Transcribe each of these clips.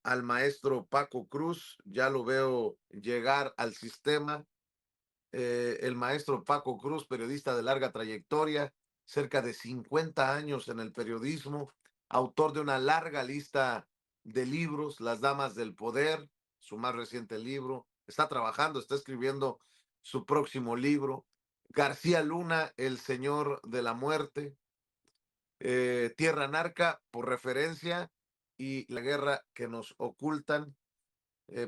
al maestro Paco Cruz, ya lo veo llegar al sistema. El maestro Paco Cruz, periodista de larga trayectoria, cerca de 50 años en el periodismo, autor de una larga lista de libros, Las Damas del Poder, su más reciente libro, está trabajando, está escribiendo su próximo libro. García Luna, El Señor de la Muerte, Tierra Narca, por referencia, y La Guerra que nos ocultan,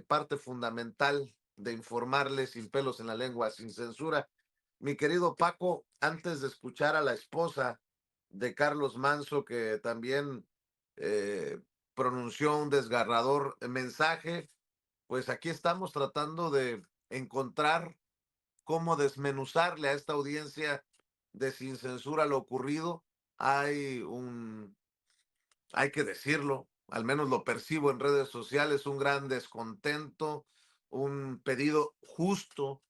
parte fundamental de informarles sin pelos en la lengua, sin censura. Mi querido Paco, antes de escuchar a la esposa de Carlos Manso, que también eh, pronunció un desgarrador mensaje, pues aquí estamos tratando de encontrar cómo desmenuzarle a esta audiencia de Sin Censura lo ocurrido. Hay que decirlo, al menos lo percibo en redes sociales, un gran descontento, un pedido justo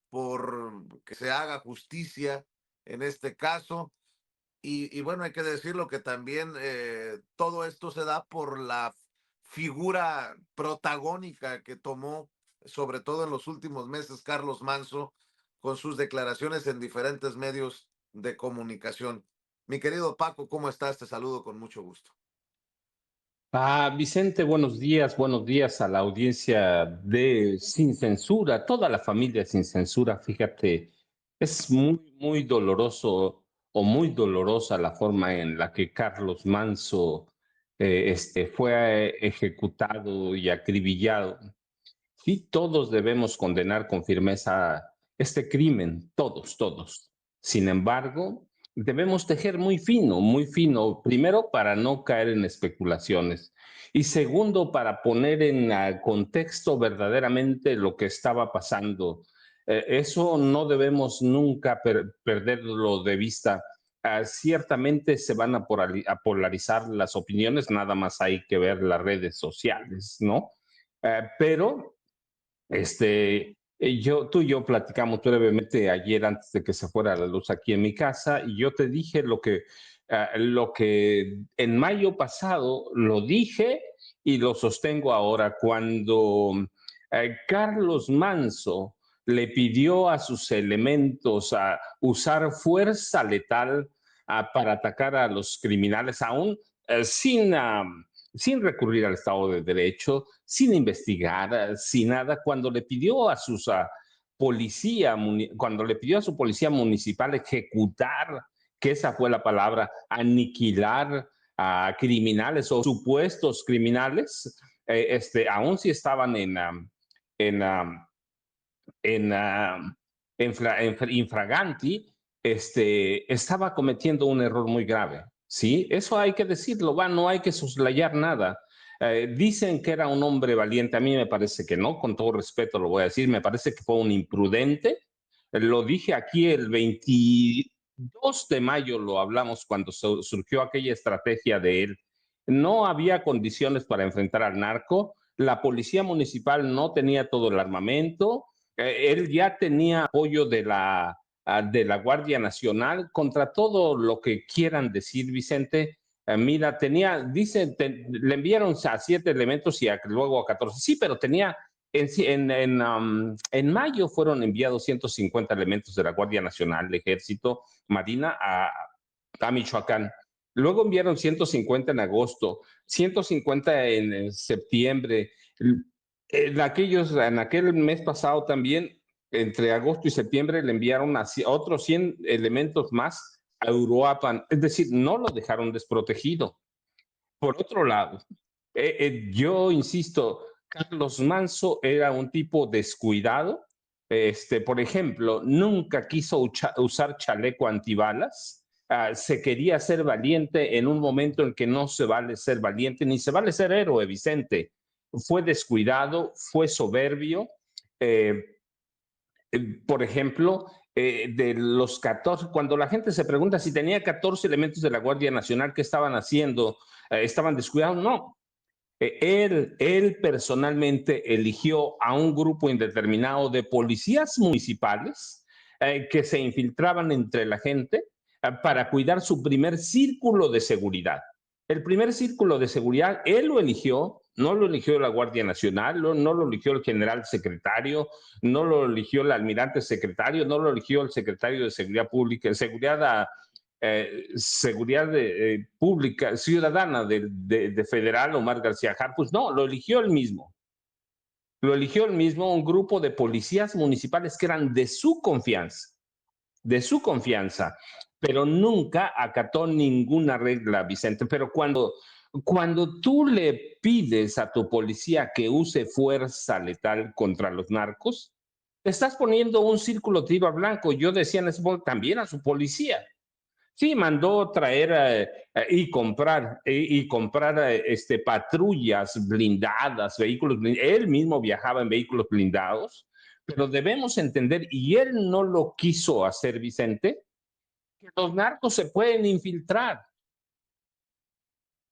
por que se haga justicia en este caso. Y bueno, hay que decirlo que también todo esto se da por la figura protagónica que tomó, sobre todo en los últimos meses, Carlos Manso, con sus declaraciones en diferentes medios de comunicación. Mi querido Paco, ¿cómo estás? Te saludo con mucho gusto. Vicente, buenos días a la audiencia de Sin Censura, toda la familia Sin Censura. Fíjate, es muy doloroso o muy dolorosa la forma en la que Carlos Manso fue ejecutado y acribillado. Sí, todos debemos condenar con firmeza este crimen, todos. Sin embargo, debemos tejer muy fino, primero para no caer en especulaciones y segundo para poner en contexto verdaderamente lo que estaba pasando. Eso no debemos nunca perderlo de vista. Ciertamente se van a polarizar las opiniones, nada más hay que ver las redes sociales, ¿no? Pero tú y yo platicamos brevemente ayer antes de que se fuera la luz aquí en mi casa y yo te dije lo que en mayo pasado lo dije y lo sostengo ahora cuando Carlos Manso le pidió a sus elementos a usar fuerza letal para atacar a los criminales, aún sin recurrir al Estado de Derecho, sin investigar, sin nada, cuando le pidió a cuando le pidió a su policía municipal ejecutar, que esa fue la palabra, aniquilar a criminales o supuestos criminales, aún si estaban en, um, en, um, infraganti, estaba cometiendo un error muy grave. Sí, eso hay que decirlo, no hay que soslayar nada. Dicen que era un hombre valiente, a mí me parece que no, con todo respeto lo voy a decir, me parece que fue un imprudente. Lo dije aquí el 22 de mayo, lo hablamos cuando surgió aquella estrategia de él. No había condiciones para enfrentar al narco, la policía municipal no tenía todo el armamento, él ya tenía apoyo de la Guardia Nacional contra todo lo que quieran decir, Vicente. Mira, le enviaron a 7 elementos y luego a 14. Sí, pero tenía, en mayo fueron enviados 150 elementos de la Guardia Nacional, Ejército, Marina a Michoacán. Luego enviaron 150 en agosto, 150 en septiembre. En aquel mes pasado también, entre agosto y septiembre, le enviaron otros 100 elementos más a Uruapan. Es decir, no lo dejaron desprotegido. Por otro lado, yo insisto, Carlos Manso era un tipo descuidado. Por ejemplo, nunca quiso usar chaleco antibalas. Se quería ser valiente en un momento en que no se vale ser valiente ni se vale ser héroe, Vicente. Fue descuidado, fue soberbio. Eh, por ejemplo, de los 14, cuando la gente se pregunta si tenía 14 elementos de la Guardia Nacional, ¿qué estaban haciendo? ¿Estaban descuidados? No. Él personalmente eligió a un grupo indeterminado de policías municipales que se infiltraban entre la gente para cuidar su primer círculo de seguridad. El primer círculo de seguridad, él lo eligió, No lo eligió la Guardia Nacional, no lo eligió el general secretario, no lo eligió el almirante secretario, no lo eligió el secretario de Seguridad Pública, Seguridad Pública Ciudadana de Federal, Omar García Harfuch. No, lo eligió él mismo. Lo eligió él mismo, un grupo de policías municipales que eran de su confianza, pero nunca acató ninguna regla, Vicente. Pero cuando tú le pides a tu policía que use fuerza letal contra los narcos, estás poniendo un círculo tiro al blanco. Yo decía en ese momento también a su policía. Sí, mandó traer y comprar patrullas blindadas, vehículos blindados. Él mismo viajaba en vehículos blindados, pero debemos entender, y él no lo quiso hacer, Vicente, que los narcos se pueden infiltrar.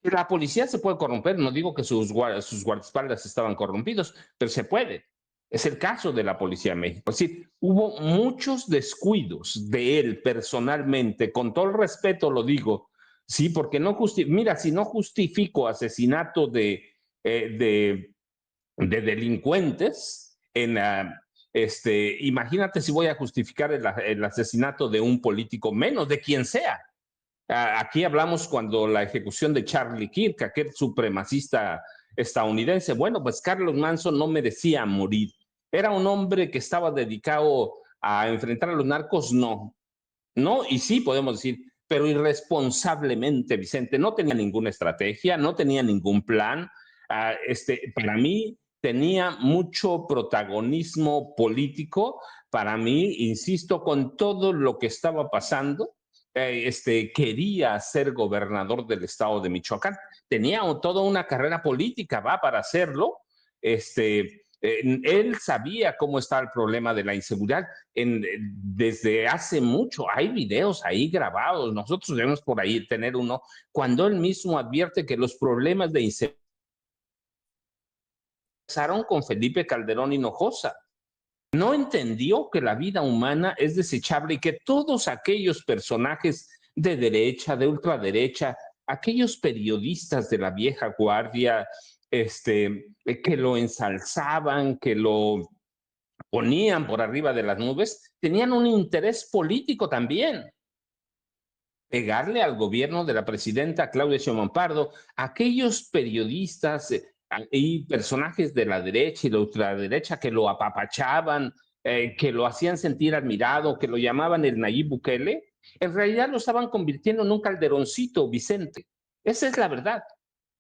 La policía se puede corromper, no digo que sus guardaespaldas estaban corrompidos, pero se puede. Es el caso de la Policía de México. Es decir, hubo muchos descuidos de él personalmente, con todo el respeto lo digo, sí, porque mira, si no justifico asesinato de delincuentes imagínate si voy a justificar el asesinato de un político, menos de quien sea. Aquí hablamos cuando la ejecución de Charlie Kirk, aquel supremacista estadounidense. Bueno, pues Carlos Manson no merecía morir. ¿Era un hombre que estaba dedicado a enfrentar a los narcos? No. No, y sí podemos decir, pero irresponsablemente, Vicente, no tenía ninguna estrategia, no tenía ningún plan. Para mí tenía mucho protagonismo político. Para mí, insisto, con todo lo que estaba pasando, quería ser gobernador del estado de Michoacán. Tenía toda una carrera política, para hacerlo. Él sabía cómo está el problema de la inseguridad desde hace mucho. Hay videos ahí grabados, nosotros debemos por ahí tener uno, cuando él mismo advierte que los problemas de inseguridad empezaron con Felipe Calderón Hinojosa. No entendió que la vida humana es desechable y que todos aquellos personajes de derecha, de ultraderecha, aquellos periodistas de la vieja guardia, que lo ensalzaban, que lo ponían por arriba de las nubes, tenían un interés político también. Pegarle al gobierno de la presidenta Claudia Sheinbaum Pardo, aquellos periodistas y personajes de la derecha y la ultraderecha que lo apapachaban, que lo hacían sentir admirado, que lo llamaban el Nayib Bukele, en realidad lo estaban convirtiendo en un calderoncito, Vicente. Esa es la verdad.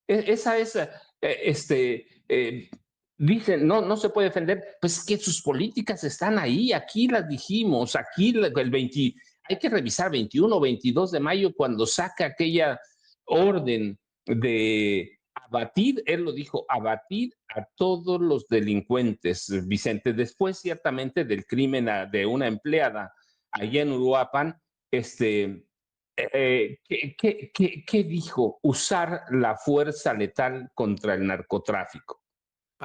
Esa es, dicen, no se puede defender, pues que sus políticas están ahí, aquí las dijimos, aquí el 20, hay que revisar 21 o 22 de mayo cuando saca aquella orden de abatir, él lo dijo, abatir a todos los delincuentes, Vicente, después ciertamente del crimen de una empleada allá en Uruapan, ¿qué dijo? Usar la fuerza letal contra el narcotráfico.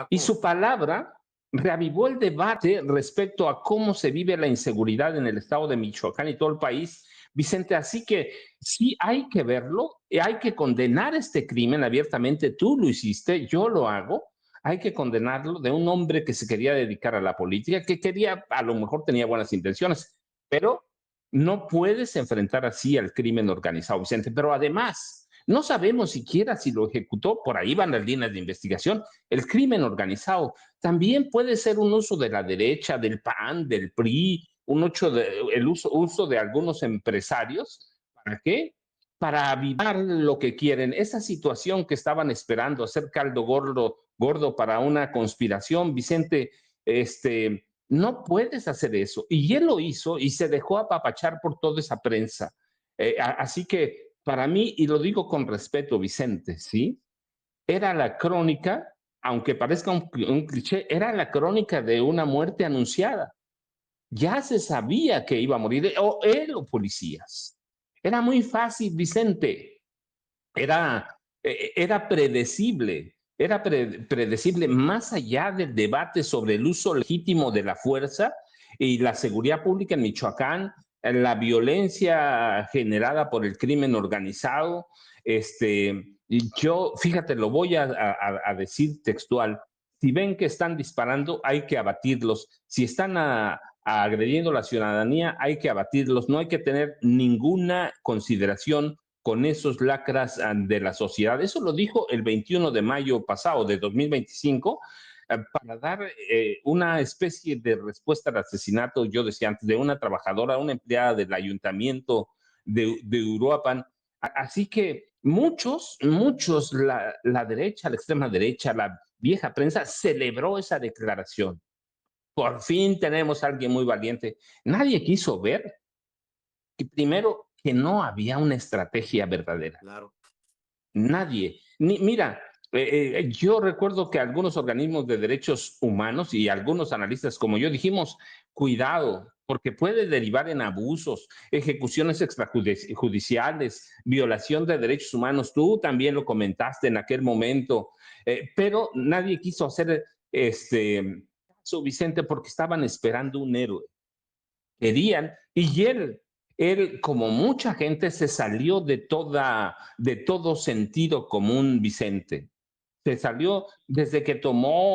Y su palabra reavivó el debate respecto a cómo se vive la inseguridad en el estado de Michoacán y todo el país, Vicente. Así que sí hay que verlo, hay que condenar este crimen abiertamente. Tú lo hiciste, yo lo hago. Hay que condenarlo de un hombre que se quería dedicar a la política, que quería, a lo mejor tenía buenas intenciones, pero no puedes enfrentar así al crimen organizado, Vicente. Pero además, no sabemos siquiera si lo ejecutó, por ahí van las líneas de investigación. El crimen organizado también puede ser un uso de la derecha, del PAN, del PRI, el uso de algunos empresarios. ¿Para qué? Para avivar lo que quieren. Esa situación que estaban esperando, hacer caldo gordo para una conspiración, Vicente, no puedes hacer eso. Y él lo hizo y se dejó apapachar por toda esa prensa. Así que para mí, y lo digo con respeto, Vicente, ¿sí? Era la crónica, aunque parezca un cliché, era la crónica de una muerte anunciada. Ya se sabía que iba a morir, o él o policías. Era muy fácil, Vicente. Era predecible. Era predecible más allá del debate sobre el uso legítimo de la fuerza y la seguridad pública en Michoacán, la violencia generada por el crimen organizado, Y yo, fíjate, lo voy a decir textual. Si ven que están disparando, hay que abatirlos. Si están agrediendo a la ciudadanía, hay que abatirlos. No hay que tener ninguna consideración con esos lacras de la sociedad. Eso lo dijo el 21 de mayo pasado de 2025 para dar una especie de respuesta al asesinato, yo decía antes, de una trabajadora, una empleada del ayuntamiento de Uruapan. Así que muchos, la derecha, la extrema derecha, la vieja prensa celebró esa declaración. Por fin tenemos a alguien muy valiente. Nadie quiso ver que primero que no había una estrategia verdadera. Claro. Nadie. Mira, yo recuerdo que algunos organismos de derechos humanos y algunos analistas como yo dijimos, cuidado, porque puede derivar en abusos, ejecuciones extrajudiciales, violación de derechos humanos. Tú también lo comentaste en aquel momento, pero nadie quiso hacer caso, Vicente, porque estaban esperando un héroe. Querían, y él, como mucha gente, se salió de todo sentido común, Vicente. Se salió desde que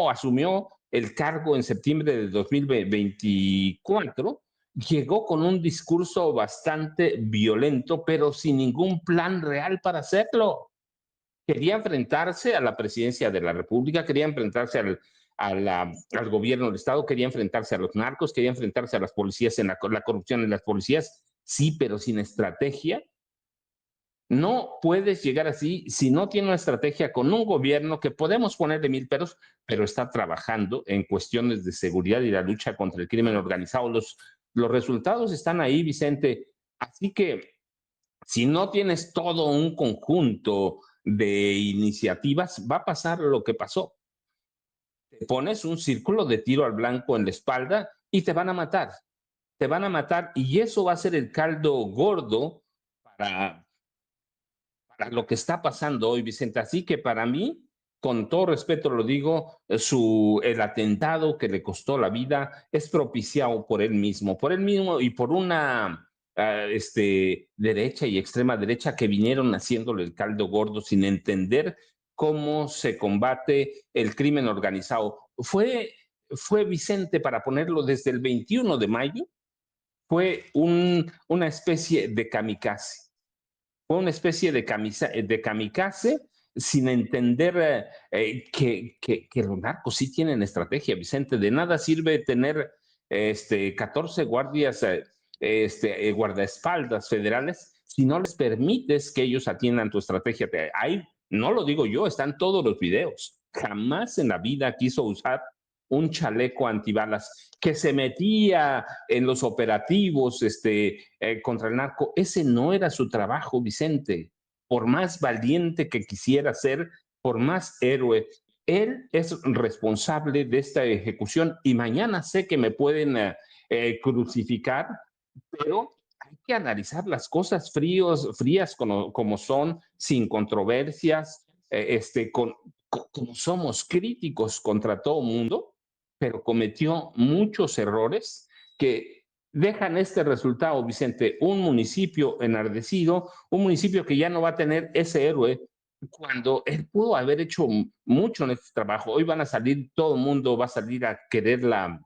asumió el cargo en septiembre de 2024, llegó con un discurso bastante violento, pero sin ningún plan real para hacerlo. Quería enfrentarse a la presidencia de la República, quería enfrentarse al gobierno del Estado, quería enfrentarse a los narcos, quería enfrentarse a las policías, la corrupción en las policías, sí, pero sin estrategia. No puedes llegar así si no tiene una estrategia con un gobierno que podemos ponerle mil peros, pero está trabajando en cuestiones de seguridad y la lucha contra el crimen organizado. Los resultados están ahí, Vicente. Así que si no tienes todo un conjunto de iniciativas, va a pasar lo que pasó. Te pones un círculo de tiro al blanco en la espalda y te van a matar. Te van a matar y eso va a ser el caldo gordo para, para lo que está pasando hoy, Vicente. Así que para mí, con todo respeto lo digo, el atentado que le costó la vida es propiciado por él mismo y por una derecha y extrema derecha que vinieron haciéndole el caldo gordo sin entender cómo se combate el crimen organizado. Fue Vicente, para ponerlo desde el 21 de mayo, fue una especie de kamikaze. Fue una especie de kamikaze sin entender que los narcos sí tienen estrategia, Vicente. De nada sirve tener 14 guardias, guardaespaldas federales si no les permites que ellos atiendan tu estrategia. Ahí, no lo digo yo, están todos los videos. Jamás en la vida quiso usar un chaleco antibalas, que se metía en los operativos contra el narco. Ese no era su trabajo, Vicente. Por más valiente que quisiera ser, por más héroe, él es responsable de esta ejecución y mañana sé que me pueden crucificar, pero hay que analizar las cosas frías como son, sin controversias, como somos críticos contra todo mundo, pero cometió muchos errores que dejan este resultado, Vicente, un municipio enardecido, un municipio que ya no va a tener ese héroe cuando él pudo haber hecho mucho en este trabajo. Hoy van a salir, todo el mundo va a salir a quererla,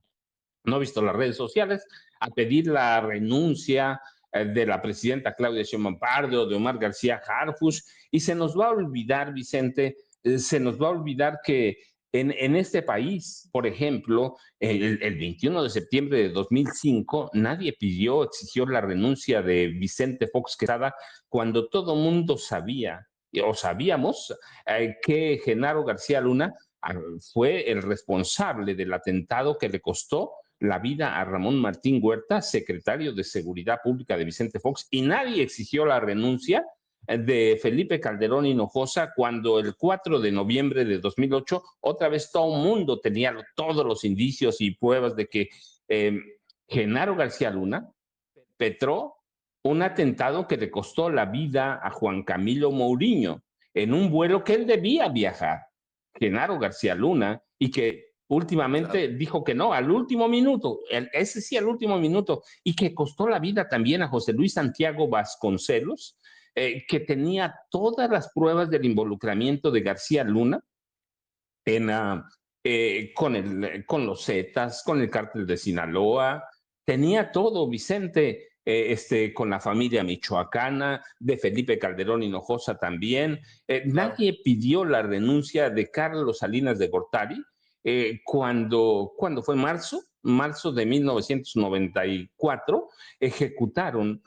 no he visto las redes sociales, a pedir la renuncia de la presidenta Claudia Sheinbaum Pardo, de Omar García Harfuch, y se nos va a olvidar, Vicente, se nos va a olvidar que en este país, por ejemplo, el 21 de septiembre de 2005, nadie pidió, exigió la renuncia de Vicente Fox Quesada cuando todo mundo sabía, o sabíamos, que Genaro García Luna fue el responsable del atentado que le costó la vida a Ramón Martín Huerta, secretario de Seguridad Pública de Vicente Fox, y nadie exigió la renuncia de Felipe Calderón Hinojosa cuando el 4 de noviembre de 2008 otra vez todo el mundo tenía todos los indicios y pruebas de que Genaro García Luna perpetró un atentado que le costó la vida a Juan Camilo Mourinho en un vuelo que él debía viajar, Genaro García Luna, y que últimamente dijo que no, al último minuto, ese sí al último minuto, y que costó la vida también a José Luis Santiago Vasconcelos, que tenía todas las pruebas del involucramiento de García Luna en, con los Zetas, con el cártel de Sinaloa, tenía todo, Vicente, con la familia michoacana, de Felipe Calderón Hinojosa también. Claro, Nadie pidió la renuncia de Carlos Salinas de Gortari cuando fue marzo de 1994, ejecutaron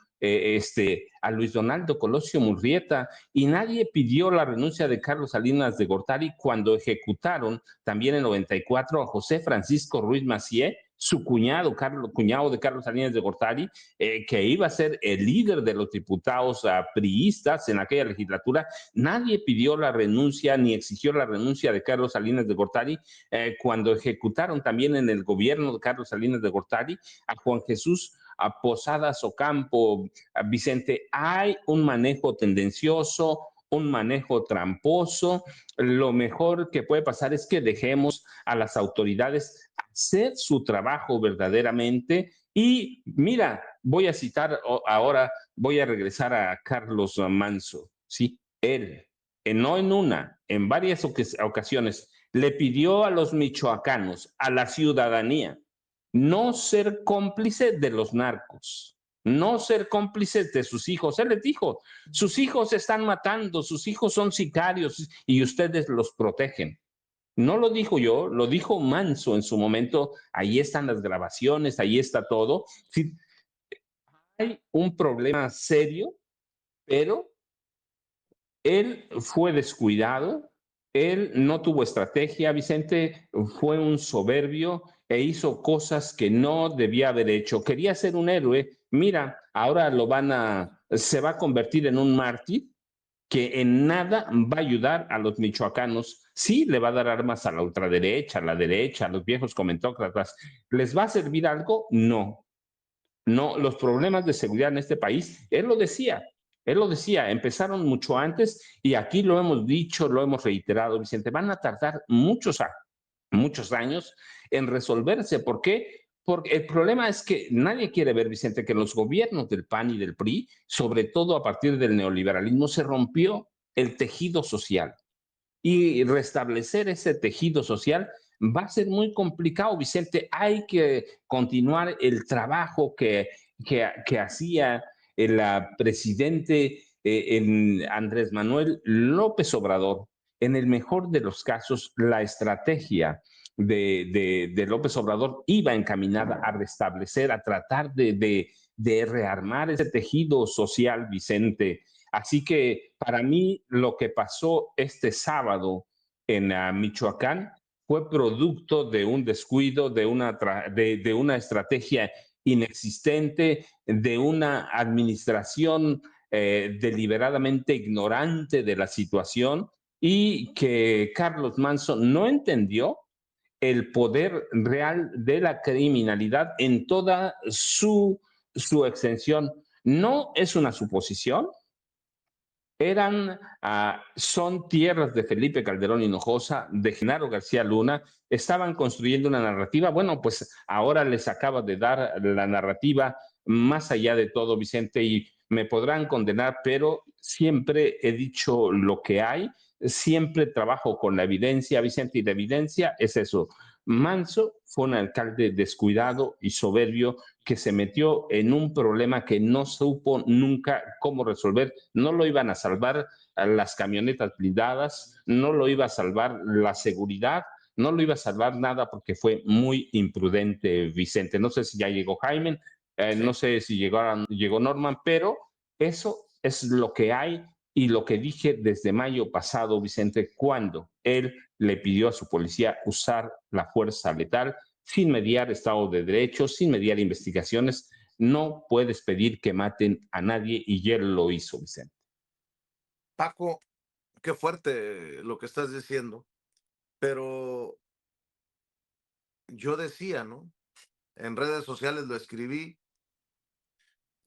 a Luis Donaldo Colosio Murrieta y nadie pidió la renuncia de Carlos Salinas de Gortari cuando ejecutaron también en 94 a José Francisco Ruiz Macié, su cuñado de Carlos Salinas de Gortari, que iba a ser el líder de los diputados priistas en aquella legislatura. Nadie pidió la renuncia ni exigió la renuncia de Carlos Salinas de Gortari cuando ejecutaron también en el gobierno de Carlos Salinas de Gortari a Juan Jesús a Posadas Ocampo. Vicente, hay un manejo tendencioso, un manejo tramposo. Lo mejor que puede pasar es que dejemos a las autoridades hacer su trabajo verdaderamente. Y mira, voy a citar ahora, voy a regresar a Carlos Manso, ¿sí? Él, no en una, en varias ocasiones, le pidió a los michoacanos, a la ciudadanía, no ser cómplice de los narcos, no ser cómplices de sus hijos. Él les dijo, sus hijos se están matando, sus hijos son sicarios y ustedes los protegen. No lo dijo yo, lo dijo Manso en su momento. Ahí están las grabaciones, ahí está todo. Sí, hay un problema serio, pero él fue descuidado, él no tuvo estrategia, Vicente fue un soberbio e hizo cosas que no debía haber hecho. Quería ser un héroe, mira, ahora se va a convertir en un mártir que en nada va a ayudar a los michoacanos. Sí, le va a dar armas a la ultraderecha, a la derecha, a los viejos comentócratas. ¿Les va a servir algo? No. No, los problemas de seguridad en este país, él lo decía, empezaron mucho antes y aquí lo hemos dicho, lo hemos reiterado, Vicente, van a tardar muchos años en resolverse. ¿Por qué? Porque el problema es que nadie quiere ver, Vicente, que los gobiernos del PAN y del PRI, sobre todo a partir del neoliberalismo, se rompió el tejido social y restablecer ese tejido social va a ser muy complicado, Vicente. Hay que continuar el trabajo que hacía el presidente Andrés Manuel López Obrador. En el mejor de los casos, la estrategia de López Obrador iba encaminada a restablecer, a tratar de rearmar ese tejido social, Vicente. Así que para mí lo que pasó este sábado en Michoacán fue producto de un descuido, de una estrategia inexistente, de una administración deliberadamente ignorante de la situación y que Carlos Manso no entendió el poder real de la criminalidad en toda su extensión. No es una suposición, son tierras de Felipe Calderón Hinojosa, de Genaro García Luna, estaban construyendo una narrativa. Bueno, pues ahora les acaba de dar la narrativa más allá de todo, Vicente, y me podrán condenar, pero siempre he dicho lo que hay, siempre trabajo con la evidencia, Vicente, y la evidencia es eso. Manso fue un alcalde descuidado y soberbio que se metió en un problema que no supo nunca cómo resolver. No lo iban a salvar las camionetas blindadas, no lo iba a salvar la seguridad, no lo iba a salvar nada porque fue muy imprudente, Vicente. No sé si ya llegó Jaime, no sí. sé si llegó Norman, pero eso es lo que hay y lo que dije desde mayo pasado, Vicente, cuando él le pidió a su policía usar la fuerza letal sin mediar Estado de Derecho, sin mediar investigaciones. No puedes pedir que maten a nadie y él lo hizo, Vicente. Paco, qué fuerte lo que estás diciendo, pero yo decía, ¿no? En redes sociales lo escribí,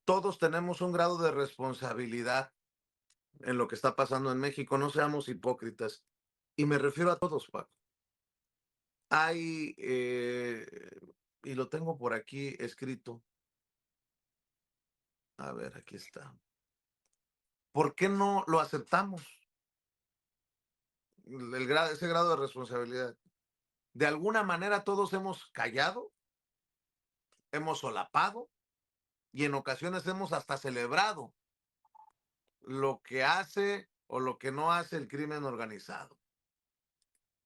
todos tenemos un grado de responsabilidad en lo que está pasando en México, no seamos hipócritas. Y me refiero a todos, Paco. Hay, y lo tengo por aquí escrito, a ver, aquí está. ¿Por qué no lo aceptamos? Ese grado de responsabilidad. De alguna manera todos hemos callado, hemos solapado y en ocasiones hemos hasta celebrado lo que hace o lo que no hace el crimen organizado.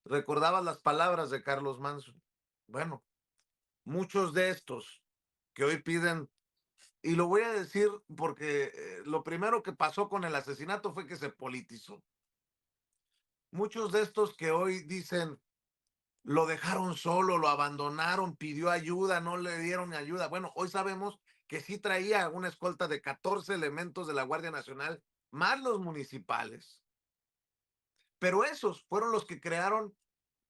Recordabas las palabras de Carlos Manso. Bueno, muchos de estos que hoy piden, y lo voy a decir porque lo primero que pasó con el asesinato fue que se politizó. Muchos de estos que hoy dicen, lo dejaron solo, lo abandonaron, pidió ayuda, no le dieron ayuda. Bueno, hoy sabemos que sí traía una escolta de 14 elementos de la Guardia Nacional, más los municipales. Pero esos fueron los que crearon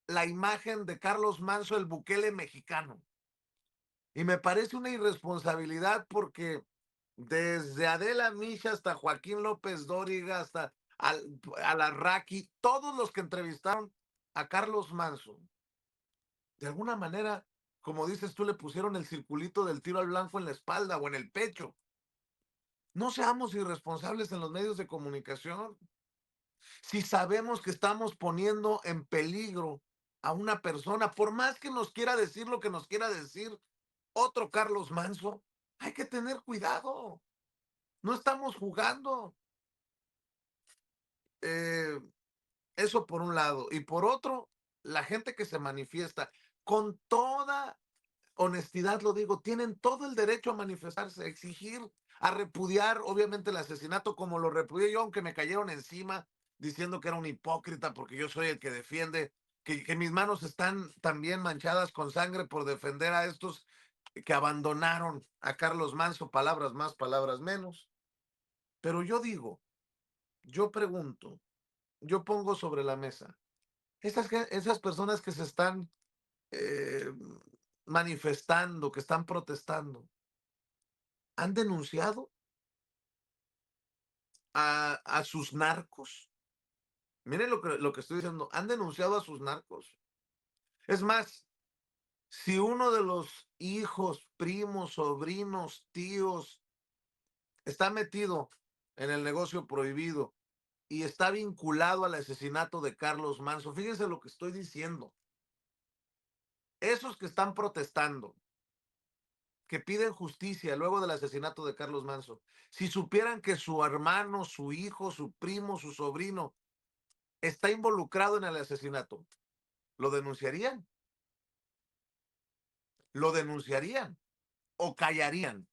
la imagen de Carlos Manso, el Bukele mexicano. Y me parece una irresponsabilidad porque desde Adela Micha hasta Joaquín López Dóriga, hasta Alarraqui, todos los que entrevistaron a Carlos Manso, de alguna manera, como dices tú, le pusieron el circulito del tiro al blanco en la espalda o en el pecho. No seamos irresponsables en los medios de comunicación. Si sabemos que estamos poniendo en peligro a una persona, por más que nos quiera decir lo que nos quiera decir otro Carlos Manso, hay que tener cuidado. No estamos jugando. Eso por un lado. Y por otro, la gente que se manifiesta con toda honestidad, lo digo, tienen todo el derecho a manifestarse, a exigir, a repudiar, obviamente, el asesinato, como lo repudié yo, aunque me cayeron encima diciendo que era un hipócrita porque yo soy el que defiende, que mis manos están también manchadas con sangre por defender a estos que abandonaron a Carlos Manso, palabras más, palabras menos. Pero yo digo, yo pregunto, yo pongo sobre la mesa, esas personas que se están eh, manifestando, que están protestando, ¿han denunciado a sus narcos? Miren lo que estoy diciendo, ¿han denunciado a sus narcos? Es más, si uno de los hijos, primos, sobrinos, tíos está metido en el negocio prohibido y está vinculado al asesinato de Carlos Manso, fíjense lo que estoy diciendo. Esos que están protestando, que piden justicia luego del asesinato de Carlos Manso, si supieran que su hermano, su hijo, su primo, su sobrino está involucrado en el asesinato, ¿lo denunciarían? ¿Lo denunciarían o callarían?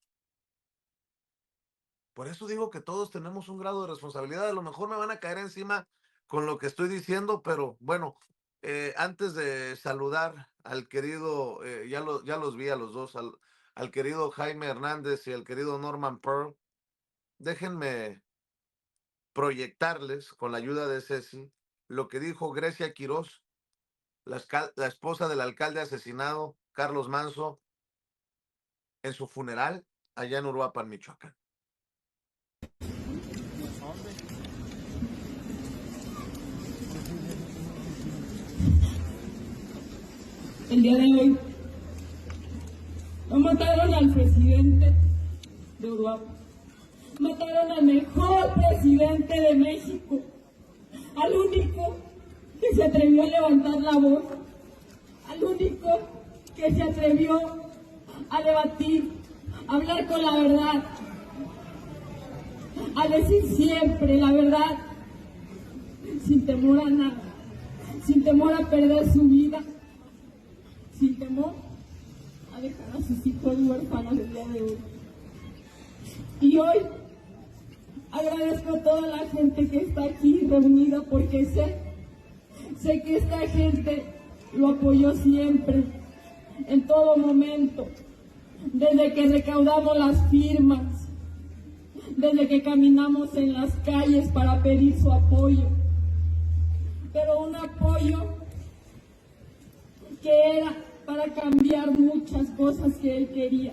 Por eso digo que todos tenemos un grado de responsabilidad. A lo mejor me van a caer encima con lo que estoy diciendo, pero bueno, antes de saludar al querido, ya los vi a los dos, al querido Jaime Hernández y al querido Norman Pearl, déjenme proyectarles, con la ayuda de Ceci, lo que dijo Grecia Quirós, la esposa del alcalde asesinado, Carlos Manso, en su funeral allá en Uruapan, Michoacán. El día de hoy no mataron al presidente de Uruapan, mataron al mejor presidente de México, al único que se atrevió a levantar la voz, al único que se atrevió a debatir, a hablar con la verdad, a decir siempre la verdad, sin temor a nada, sin temor a perder su vida, sin temor a dejar a sus hijos huérfanos el día de hoy. Y hoy agradezco a toda la gente que está aquí reunida porque sé que esta gente lo apoyó siempre, en todo momento, desde que recaudamos las firmas, desde que caminamos en las calles para pedir su apoyo, pero un apoyo que era para cambiar muchas cosas que él quería,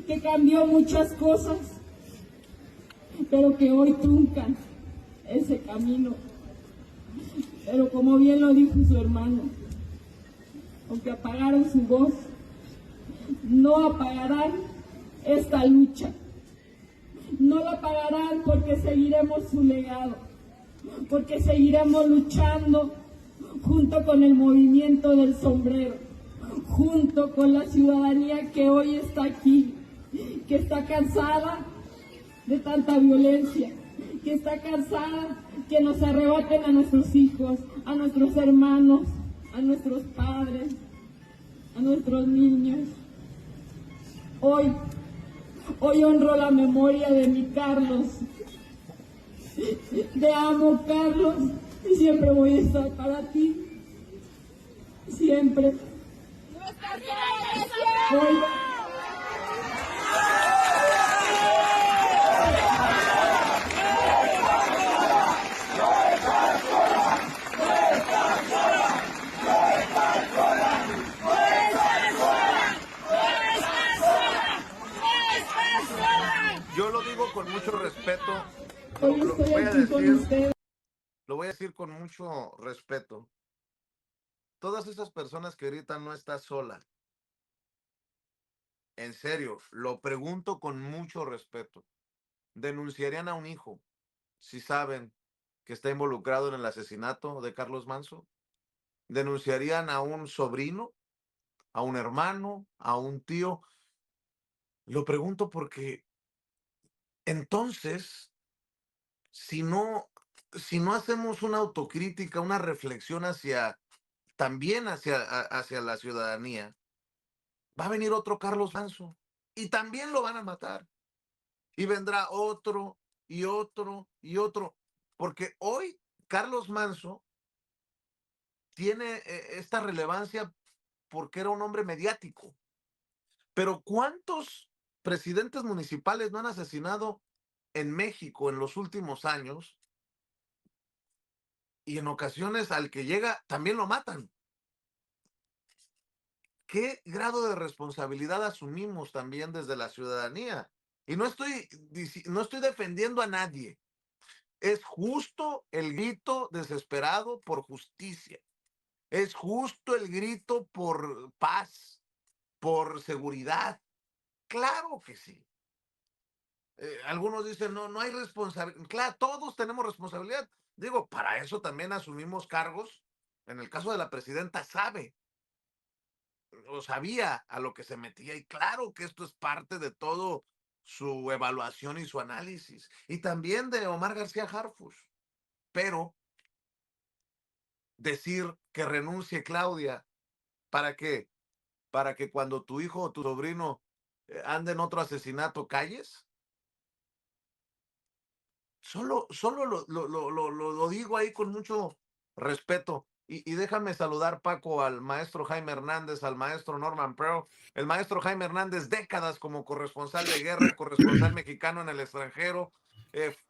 que cambió muchas cosas, pero que hoy truncan ese camino. Pero como bien lo dijo su hermano, aunque apagaron su voz, no apagarán esta lucha. no la pagarán porque seguiremos su legado, porque seguiremos luchando junto con el movimiento del sombrero, junto con la ciudadanía que hoy está aquí, que está cansada de tanta violencia, que está cansada que nos arrebaten a nuestros hijos, a nuestros hermanos, a nuestros padres, a nuestros niños. Hoy honro la memoria de mi Carlos. Te amo, Carlos, y siempre voy a estar para ti. Siempre. Hoy, Yo lo digo con mucho respeto. hoy estoy aquí con ustedes. Lo voy a decir con mucho respeto. Todas esas personas que ahorita no estás sola. En serio, lo pregunto con mucho respeto. ¿Denunciarían a un hijo si saben que está involucrado en el asesinato de Carlos Manso? ¿Denunciarían a un sobrino, a un hermano, a un tío? Lo pregunto porque entonces, si no, si no hacemos una autocrítica, una reflexión también hacia la ciudadanía, va a venir otro Carlos Manso y también lo van a matar. Y vendrá otro y otro y otro. Porque hoy Carlos Manso tiene esta relevancia porque era un hombre mediático. Pero ¿cuántos presidentes municipales no han asesinado en México en los últimos años? Y en ocasiones al que llega también lo matan. ¿Qué grado de responsabilidad asumimos también desde la ciudadanía? Y no estoy defendiendo a nadie. Es justo el grito desesperado por justicia. Es justo el grito por paz, por seguridad. Claro que sí. Algunos dicen, no hay responsabilidad. Claro, todos tenemos responsabilidad. Digo, para eso también asumimos cargos. En el caso de la presidenta, sabe o sabía a lo que se metía. Y claro que esto es parte de todo su evaluación y su análisis. Y también de Omar García Harfuch. Pero decir que renuncie Claudia, ¿para qué? Para que cuando tu hijo o tu sobrino ande en otro asesinato calles. Solo lo digo ahí con mucho respeto. Y déjame saludar, Paco, al maestro Jaime Hernández, al maestro Norman Pearl. El maestro Jaime Hernández, décadas como corresponsal de guerra, corresponsal mexicano en el extranjero,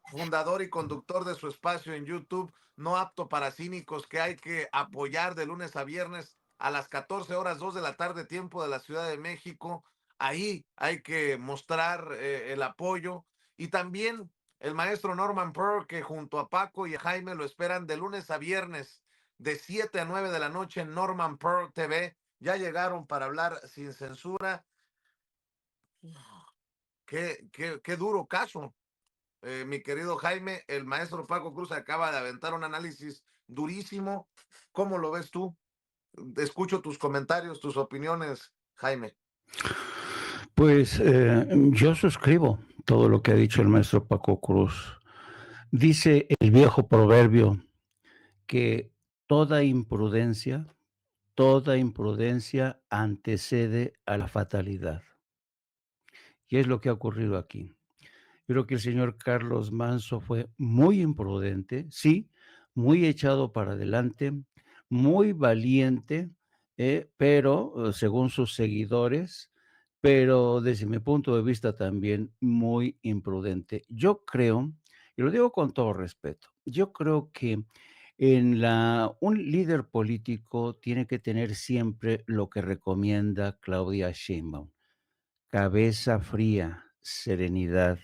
fundador y conductor de su espacio en YouTube, No Apto para Cínicos, que hay que apoyar de lunes a viernes a las 14 horas, 2 de la tarde, tiempo de la Ciudad de México. Ahí hay que mostrar el apoyo. Y también el maestro Norman Pearl, que junto a Paco y a Jaime lo esperan de lunes a viernes, de 7 a 9 de la noche en Norman Pearl TV. Ya llegaron para hablar sin censura. Qué duro caso. Mi querido Jaime, el maestro Paco Cruz acaba de aventar un análisis durísimo. ¿Cómo lo ves tú? Escucho tus comentarios, tus opiniones, Jaime. Pues yo suscribo todo lo que ha dicho el maestro Paco Cruz. Dice el viejo proverbio que toda imprudencia antecede a la fatalidad. Y es lo que ha ocurrido aquí. Creo que el señor Carlos Manso fue muy imprudente, sí, muy echado para adelante, muy valiente, pero según sus seguidores, pero desde mi punto de vista también muy imprudente. Yo creo, y lo digo con todo respeto, yo creo que un líder político tiene que tener siempre lo que recomienda Claudia Sheinbaum: cabeza fría, serenidad.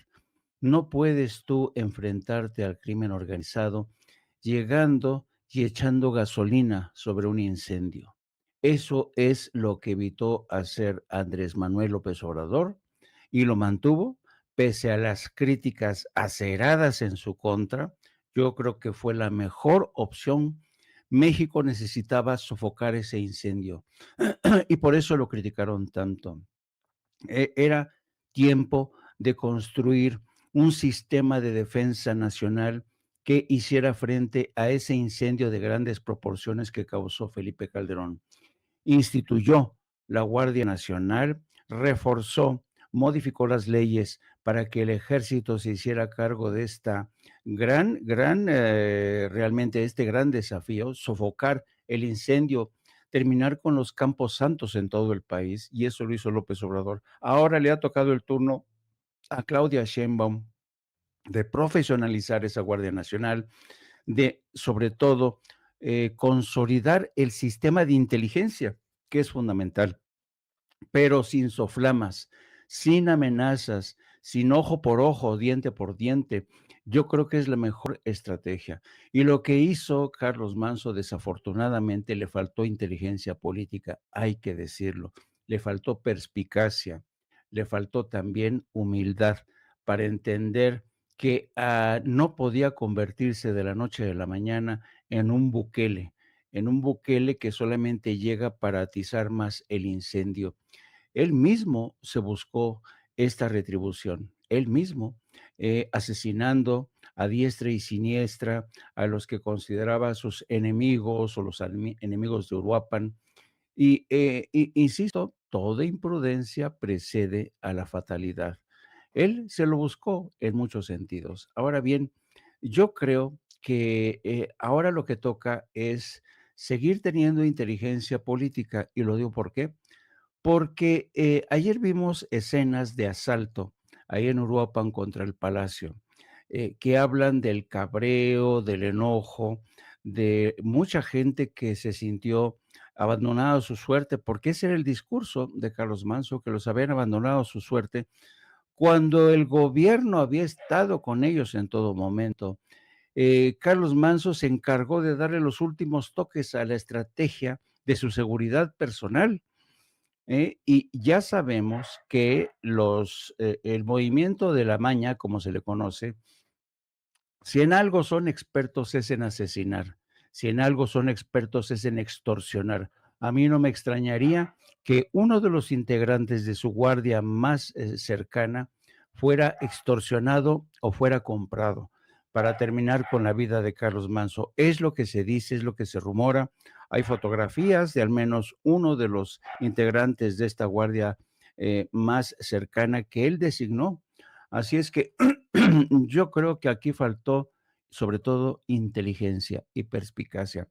No puedes tú enfrentarte al crimen organizado llegando y echando gasolina sobre un incendio. Eso es lo que evitó hacer Andrés Manuel López Obrador y lo mantuvo pese a las críticas aceradas en su contra, yo creo que fue la mejor opción. México necesitaba sofocar ese incendio y por eso lo criticaron tanto. Era tiempo de construir un sistema de defensa nacional que hiciera frente a ese incendio de grandes proporciones que causó Felipe Calderón. Instituyó la Guardia Nacional, reforzó, modificó las leyes para que el ejército se hiciera cargo de esta realmente este gran desafío, sofocar el incendio, terminar con los campos santos en todo el país, y eso lo hizo López Obrador. Ahora le ha tocado el turno a Claudia Sheinbaum de profesionalizar esa Guardia Nacional, de sobre todo consolidar el sistema de inteligencia, que es fundamental, pero sin soflamas, sin amenazas, sin ojo por ojo, diente por diente. Yo creo que es la mejor estrategia. Y lo que hizo Carlos Manso, desafortunadamente, le faltó inteligencia política, hay que decirlo. Le faltó perspicacia, le faltó también humildad para entender que no podía convertirse de la noche a la mañana en un Bukele que solamente llega para atizar más el incendio. Él mismo se buscó esta retribución, él mismo, asesinando a diestra y siniestra a los que consideraba sus enemigos o los enemigos de Uruapan. Insisto, toda imprudencia precede a la fatalidad. Él se lo buscó en muchos sentidos. Ahora bien, yo creo que ahora lo que toca es seguir teniendo inteligencia política, y lo digo por qué. Porque ayer vimos escenas de asalto ahí en Uruapan contra el Palacio, que hablan del cabreo, del enojo, de mucha gente que se sintió abandonada a su suerte, porque ese era el discurso de Carlos Manso, que los habían abandonado a su suerte, cuando el gobierno había estado con ellos en todo momento. Carlos Manso se encargó de darle los últimos toques a la estrategia de su seguridad personal. Y ya sabemos que el movimiento de la maña, como se le conoce, si en algo son expertos es en asesinar, si en algo son expertos es en extorsionar. A mí no me extrañaría que uno de los integrantes de su guardia más cercana fuera extorsionado o fuera comprado para terminar con la vida de Carlos Manso. Es lo que se dice, es lo que se rumora. Hay fotografías de al menos uno de los integrantes de esta guardia más cercana que él designó. Así es que yo creo que aquí faltó sobre todo inteligencia y perspicacia.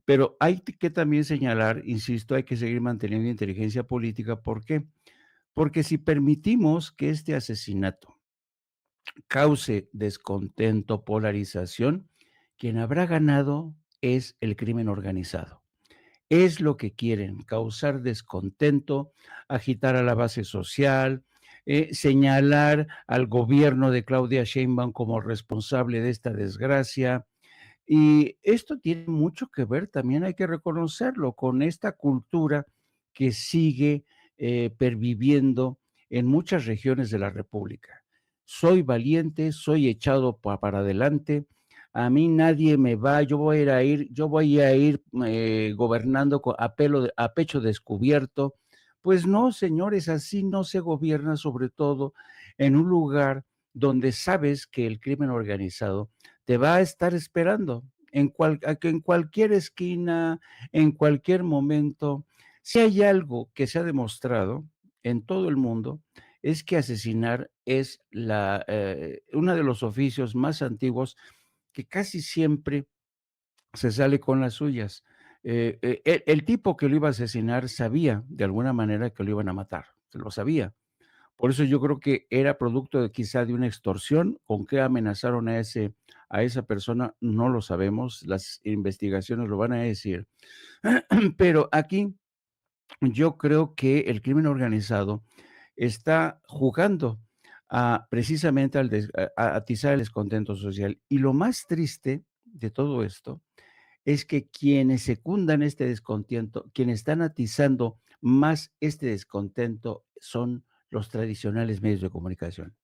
Pero hay que también señalar, insisto, hay que seguir manteniendo inteligencia política. ¿Por qué? Porque si permitimos que este asesinato cause descontento, polarización, quien habrá ganado es el crimen organizado. Es lo que quieren, causar descontento, agitar a la base social, señalar al gobierno de Claudia Sheinbaum como responsable de esta desgracia. Y esto tiene mucho que ver, también hay que reconocerlo, con esta cultura que sigue perviviendo en muchas regiones de la República. Soy valiente, soy echado para adelante, a mí nadie me va, yo voy a ir gobernando a pecho descubierto. Pues no, señores, así no se gobierna, sobre todo en un lugar donde sabes que el crimen organizado te va a estar esperando en cualquier esquina, en cualquier momento. Si hay algo que se ha demostrado en todo el mundo, es que asesinar es uno de los oficios más antiguos que casi siempre se sale con las suyas. El tipo que lo iba a asesinar sabía de alguna manera que lo iban a matar, se lo sabía. Por eso yo creo que era producto quizá de una extorsión. ¿Con qué amenazaron a esa persona? No lo sabemos, las investigaciones lo van a decir. Pero aquí yo creo que el crimen organizado está jugando precisamente a atizar el descontento social. Y lo más triste de todo esto es que quienes secundan este descontento, quienes están atizando más este descontento son los tradicionales medios de comunicación.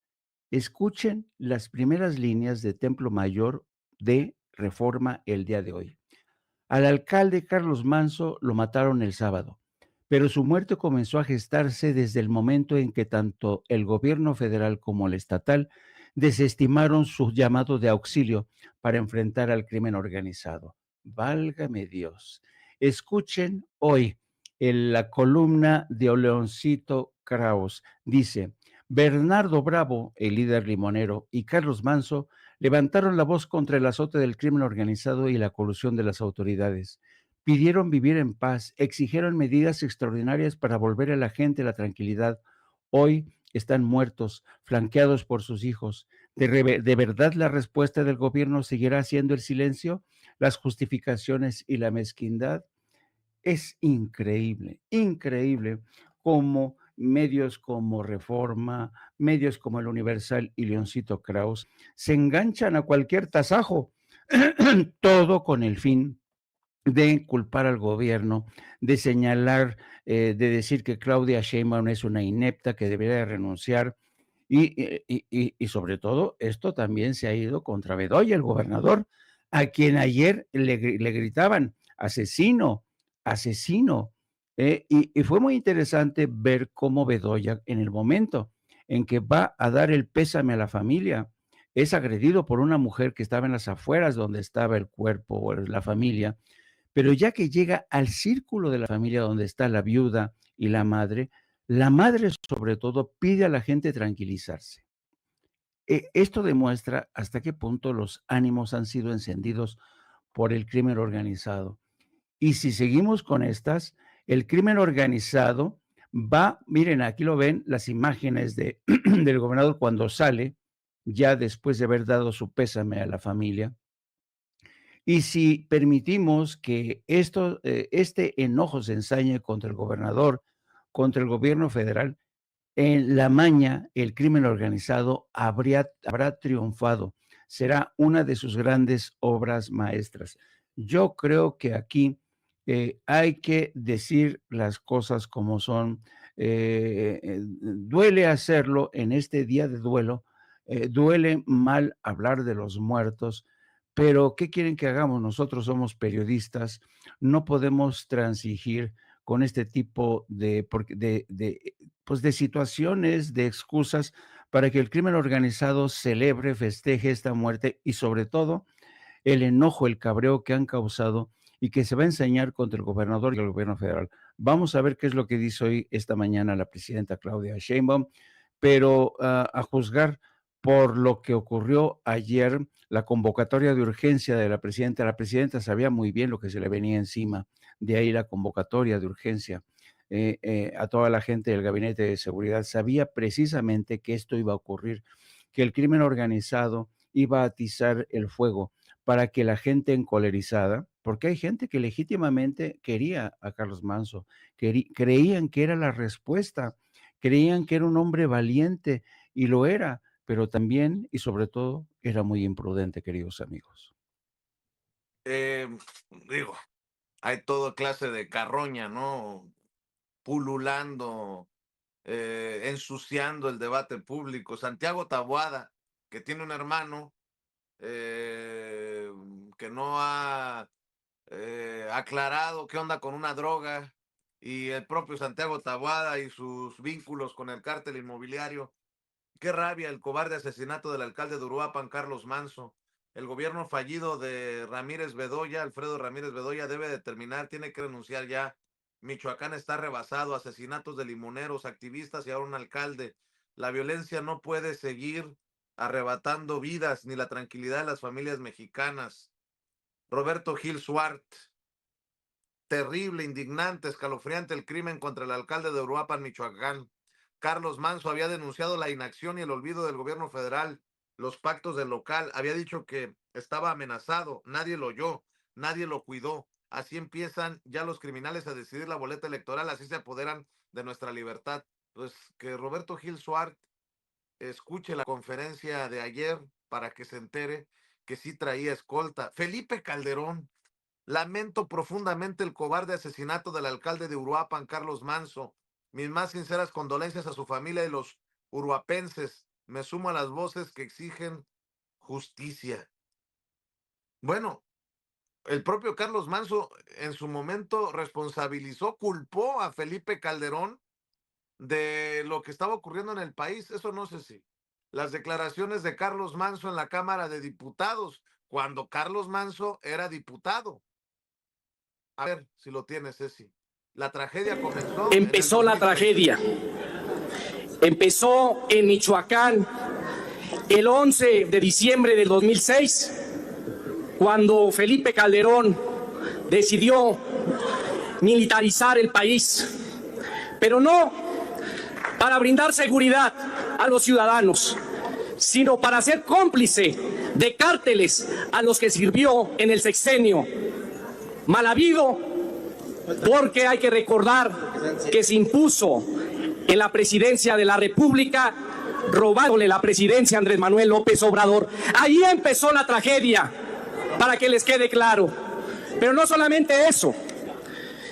Escuchen las primeras líneas de Templo Mayor de Reforma el día de hoy. Al alcalde Carlos Manso lo mataron el sábado, pero su muerte comenzó a gestarse desde el momento en que tanto el gobierno federal como el estatal desestimaron su llamado de auxilio para enfrentar al crimen organizado. Válgame Dios. Escuchen hoy en la columna de Leoncito Kraus. Dice, Bernardo Bravo, el líder limonero, y Carlos Manso levantaron la voz contra el azote del crimen organizado y la colusión de las autoridades. Pidieron vivir en paz, exigieron medidas extraordinarias para volver a la gente la tranquilidad. Hoy están muertos, flanqueados por sus hijos. ¿De verdad la respuesta del gobierno seguirá siendo el silencio, las justificaciones y la mezquindad? Es increíble, increíble cómo medios como Reforma, medios como El Universal y Leoncito Kraus se enganchan a cualquier tasajo, todo con el fin de culpar al gobierno, de señalar, de decir que Claudia Sheinbaum es una inepta que debería renunciar. Y sobre todo, esto también se ha ido contra Bedoya, el gobernador, a quien ayer le gritaban, asesino, asesino. Y fue muy interesante ver cómo Bedoya, en el momento en que va a dar el pésame a la familia, es agredido por una mujer que estaba en las afueras donde estaba el cuerpo o la familia, pero ya que llega al círculo de la familia donde está la viuda y la madre sobre todo pide a la gente tranquilizarse. Esto demuestra hasta qué punto los ánimos han sido encendidos por el crimen organizado. Y si seguimos con estas, el crimen organizado va, miren, aquí lo ven las imágenes del gobernador cuando sale, ya después de haber dado su pésame a la familia. Y si permitimos que este enojo se ensañe contra el gobernador, contra el gobierno federal, en la maña el crimen organizado habrá triunfado. Será una de sus grandes obras maestras. Yo creo que aquí hay que decir las cosas como son. Duele hacerlo en este día de duelo. Duele mal hablar de los muertos, pero ¿qué quieren que hagamos? Nosotros somos periodistas, no podemos transigir con este tipo pues de situaciones, de excusas para que el crimen organizado celebre, festeje esta muerte y sobre todo el enojo, el cabreo que han causado y que se va a enseñar contra el gobernador y el gobierno federal. Vamos a ver qué es lo que dice hoy, esta mañana, la presidenta Claudia Sheinbaum, pero a juzgar por lo que ocurrió ayer, la convocatoria de urgencia de la presidenta sabía muy bien lo que se le venía encima, de ahí la convocatoria de urgencia. A toda la gente del gabinete de seguridad sabía precisamente que esto iba a ocurrir, que el crimen organizado iba a atizar el fuego para que la gente encolerizada, porque hay gente que legítimamente quería a Carlos Manso, creían que era la respuesta, creían que era un hombre valiente y lo era, pero también y sobre todo era muy imprudente, queridos amigos. Digo, hay toda clase de carroña, ¿no? Pululando, ensuciando el debate público. Santiago Taboada, que tiene un hermano que no ha aclarado qué onda con una droga, y el propio Santiago Taboada y sus vínculos con el cártel inmobiliario. Qué rabia el cobarde asesinato del alcalde de Uruapan, Carlos Manso. El gobierno fallido de Ramírez Bedoya, Alfredo Ramírez Bedoya, debe de terminar, tiene que renunciar ya. Michoacán está rebasado, asesinatos de limoneros, activistas y ahora un alcalde. La violencia no puede seguir arrebatando vidas ni la tranquilidad de las familias mexicanas. Roberto Gil Suart, terrible, indignante, escalofriante el crimen contra el alcalde de Uruapan, Michoacán. Carlos Manso había denunciado la inacción y el olvido del gobierno federal, los pactos del local, había dicho que estaba amenazado, nadie lo oyó, nadie lo cuidó. Así empiezan ya los criminales a decidir la boleta electoral, así se apoderan de nuestra libertad. Pues que Roberto Gil Suart escuche la conferencia de ayer para que se entere que sí traía escolta. Felipe Calderón, lamento profundamente el cobarde asesinato del alcalde de Uruapan, Carlos Manso. Mis más sinceras condolencias a su familia y los uruapenses. Me sumo a las voces que exigen justicia. Bueno, el propio Carlos Manso en su momento responsabilizó, culpó a Felipe Calderón de lo que estaba ocurriendo en el país. Eso no sé si. Las declaraciones de Carlos Manso en la Cámara de Diputados, cuando Carlos Manso era diputado. A ver si lo tienes, Ceci. La tragedia comenzó. Empezó la tragedia. Empezó en Michoacán el 11 de diciembre del 2006, cuando Felipe Calderón decidió militarizar el país, pero no para brindar seguridad a los ciudadanos, sino para ser cómplice de cárteles a los que sirvió en el sexenio. Mal habido, porque hay que recordar que se impuso en la presidencia de la República, robándole la presidencia a Andrés Manuel López Obrador. Ahí empezó la tragedia, para que les quede claro. Pero no solamente eso,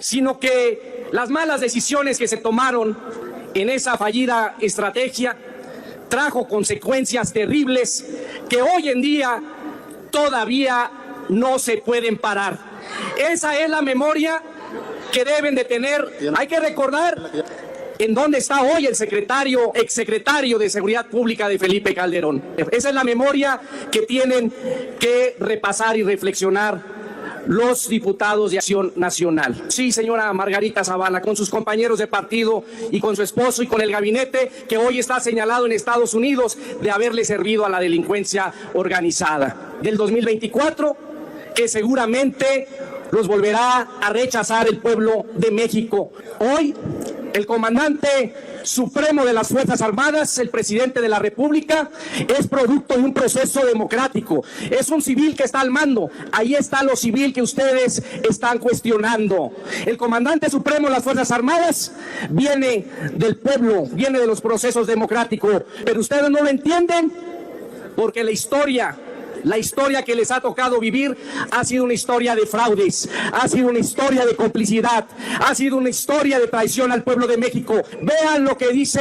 sino que las malas decisiones que se tomaron en esa fallida estrategia trajo consecuencias terribles que hoy en día todavía no se pueden parar. Esa es la memoria que deben de tener. Hay que recordar en dónde está hoy el exsecretario de Seguridad Pública de Felipe Calderón. Esa es la memoria que tienen que repasar y reflexionar los diputados de Acción Nacional. Sí, señora Margarita Zavala, con sus compañeros de partido y con su esposo y con el gabinete que hoy está señalado en Estados Unidos de haberle servido a la delincuencia organizada. Del 2024, que seguramente los volverá a rechazar el pueblo de México. Hoy, el comandante supremo de las Fuerzas Armadas, el presidente de la República, es producto de un proceso democrático. Es un civil que está al mando. Ahí está lo civil que ustedes están cuestionando. El comandante supremo de las Fuerzas Armadas viene del pueblo, viene de los procesos democráticos. Pero ustedes no lo entienden porque la historia que les ha tocado vivir ha sido una historia de fraudes, ha sido una historia de complicidad, ha sido una historia de traición al pueblo de México. Vean lo que dice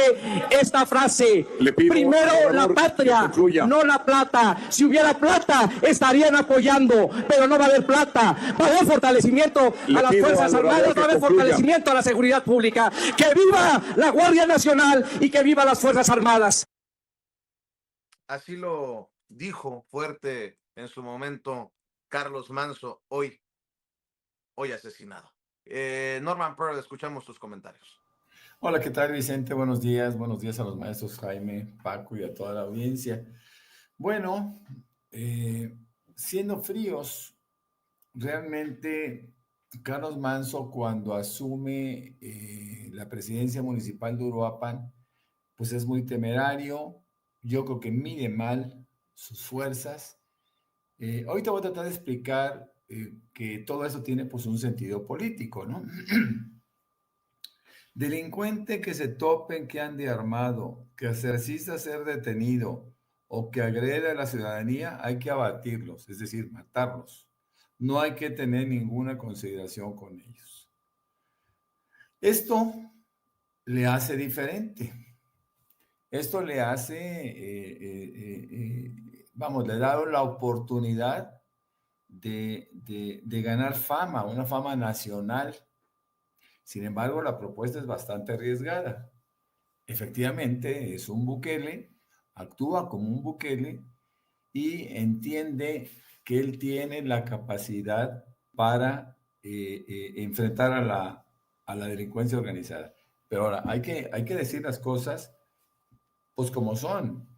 esta frase: primero la patria, no la plata. Si hubiera plata, estarían apoyando, pero no va a haber plata. Va a haber fortalecimiento a las Fuerzas Armadas, va a haber fortalecimiento a la seguridad pública. ¡Que viva la Guardia Nacional y que viva las Fuerzas Armadas! Así lo dijo fuerte en su momento Carlos Manso, hoy asesinado. Norman Pearl, escuchamos tus comentarios. Hola, ¿qué tal, Vicente? Buenos días a los maestros Jaime, Paco y a toda la audiencia. Bueno, siendo fríos, realmente Carlos Manso, cuando asume la presidencia municipal de Uruapan, pues es muy temerario. Yo creo que mide mal sus fuerzas. Ahorita voy a tratar de explicar que todo eso tiene pues un sentido político, ¿no? Delincuente que se topen, que ande armado, que se resista a ser detenido o que agrede a la ciudadanía, hay que abatirlos, es decir, matarlos. No hay que tener ninguna consideración con ellos. Esto le hace diferente. Esto le hace, le da la oportunidad de ganar fama, una fama nacional. Sin embargo, la propuesta es bastante arriesgada. Efectivamente, es un Bukele, actúa como un Bukele y entiende que él tiene la capacidad para enfrentar a la delincuencia organizada. Pero ahora, hay que decir las cosas pues como son.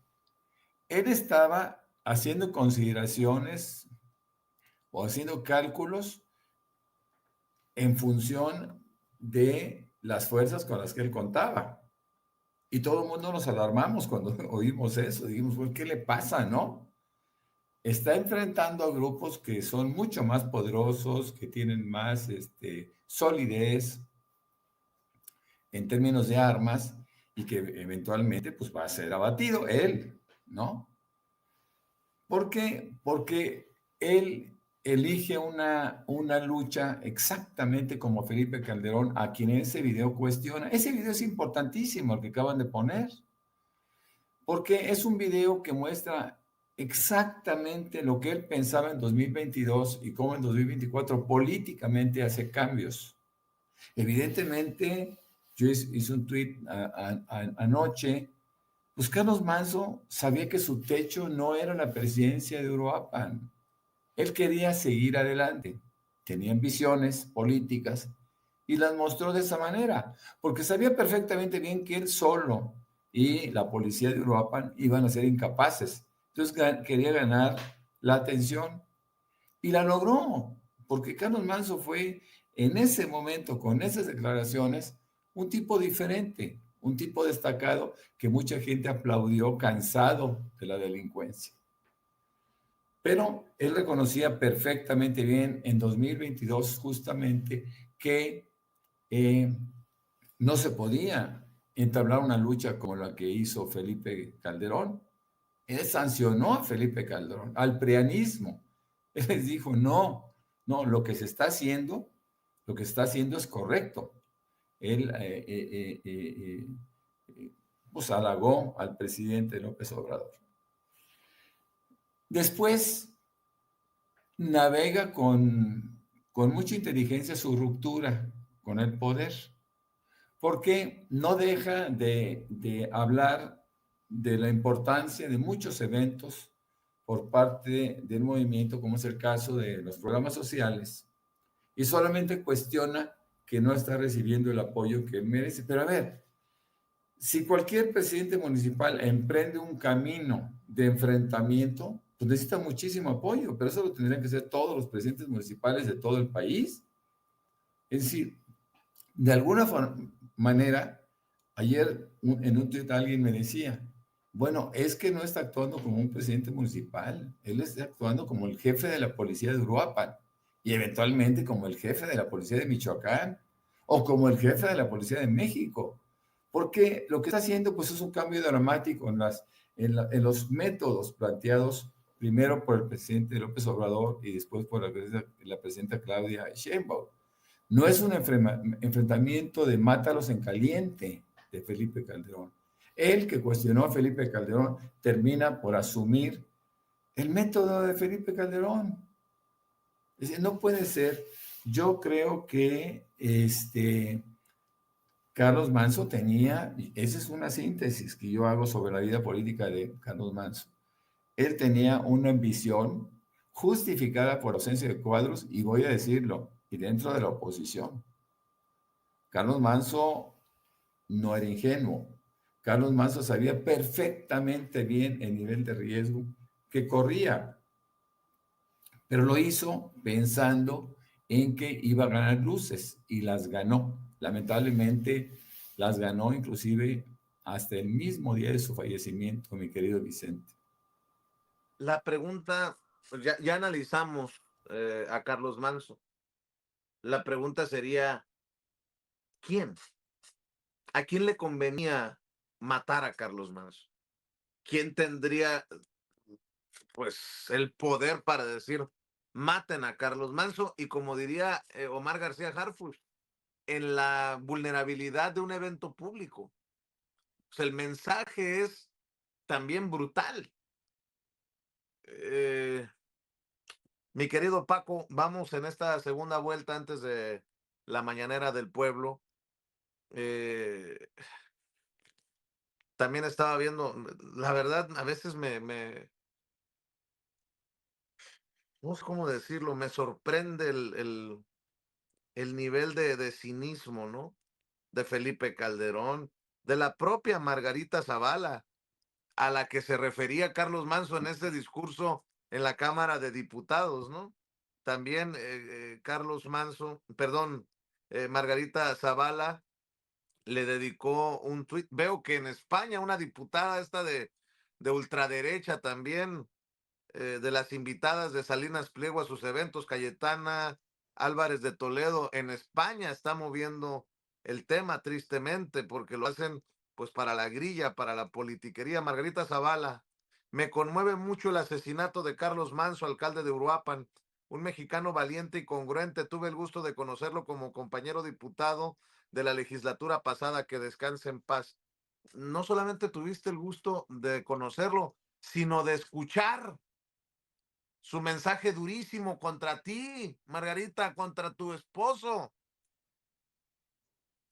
Él estaba haciendo consideraciones o haciendo cálculos en función de las fuerzas con las que él contaba. Y todo el mundo nos alarmamos cuando oímos eso. Dijimos, pues, ¿qué le pasa, no? Está enfrentando a grupos que son mucho más poderosos, que tienen más solidez en términos de armas, y que eventualmente pues va a ser abatido él, ¿no? ¿Por qué? Porque él elige una lucha exactamente como Felipe Calderón, a quien ese video cuestiona. Ese video es importantísimo, el que acaban de poner. porque es un video que muestra exactamente lo que él pensaba en 2022 y cómo en 2024 políticamente hace cambios. Evidentemente, yo hice un tuit anoche, pues Carlos Manso sabía que su techo no era la presidencia de Uruapan. Él quería seguir adelante, tenía ambiciones políticas y las mostró de esa manera, porque sabía perfectamente bien que él solo y la policía de Uruapan iban a ser incapaces. Entonces quería ganar la atención y la logró, porque Carlos Manso fue en ese momento, con esas declaraciones, un tipo diferente, un tipo destacado que mucha gente aplaudió cansado de la delincuencia. Pero él reconocía perfectamente bien en 2022 justamente que no se podía entablar una lucha como la que hizo Felipe Calderón. Él sancionó a Felipe Calderón, al prianismo. Él les dijo, no, no, lo que se está haciendo es correcto. Él pues halagó al presidente López Obrador. Después navega con mucha inteligencia su ruptura con el poder, porque no deja de hablar de la importancia de muchos eventos por parte del movimiento, como es el caso de los programas sociales, y solamente cuestiona que no está recibiendo el apoyo que merece. Pero a ver, si cualquier presidente municipal emprende un camino de enfrentamiento, pues necesita muchísimo apoyo, pero eso lo tendrían que hacer todos los presidentes municipales de todo el país. Es decir, de alguna manera, ayer en un tweet alguien me decía, bueno, es que no está actuando como un presidente municipal, él está actuando como el jefe de la policía de Uruapan y eventualmente como el jefe de la policía de Michoacán o como el jefe de la policía de México, porque lo que está haciendo pues es un cambio dramático en los métodos planteados primero por el presidente López Obrador y después por la presidenta Claudia Sheinbaum. No es un enfrentamiento de mátalos en caliente de Felipe Calderón. Él, que cuestionó a Felipe Calderón, termina por asumir el método de Felipe Calderón. Es decir, no puede ser. Yo creo que Carlos Manso tenía, y esa es una síntesis que yo hago sobre la vida política de Carlos Manso. Él tenía una ambición justificada por ausencia de cuadros, y voy a decirlo, y dentro de la oposición. Carlos Manso no era ingenuo. Carlos Manso sabía perfectamente bien el nivel de riesgo que corría, pero lo hizo pensando en que iba a ganar luces y las ganó. Lamentablemente las ganó inclusive hasta el mismo día de su fallecimiento, mi querido Vicente. La pregunta, pues ya analizamos a Carlos Manso. La pregunta sería, ¿quién? ¿A quién le convenía matar a Carlos Manso? ¿Quién tendría pues el poder para decir maten a Carlos Manso? Y como diría Omar García Harfuch, en la vulnerabilidad de un evento público. O sea, el mensaje es también brutal. Mi querido Paco, vamos en esta segunda vuelta antes de la mañanera del pueblo. También estaba viendo, la verdad, a veces no sé cómo decirlo, me sorprende el nivel de cinismo, ¿no? De Felipe Calderón, de la propia Margarita Zavala, a la que se refería Carlos Manso en ese discurso en la Cámara de Diputados, ¿no? También Carlos Manso, perdón, Margarita Zavala le dedicó un tuit. Veo que en España una diputada esta de ultraderecha también, de las invitadas de Salinas Pliego a sus eventos, Cayetana Álvarez de Toledo, en España está moviendo el tema tristemente porque lo hacen pues para la grilla, para la politiquería. Margarita Zavala, me conmueve mucho el asesinato de Carlos Manso, alcalde de Uruapan, un mexicano valiente y congruente. Tuve el gusto de conocerlo como compañero diputado de la legislatura pasada, que descanse en paz. no solamente tuviste el gusto de conocerlo, sino de escuchar su mensaje durísimo contra ti, Margarita, contra tu esposo.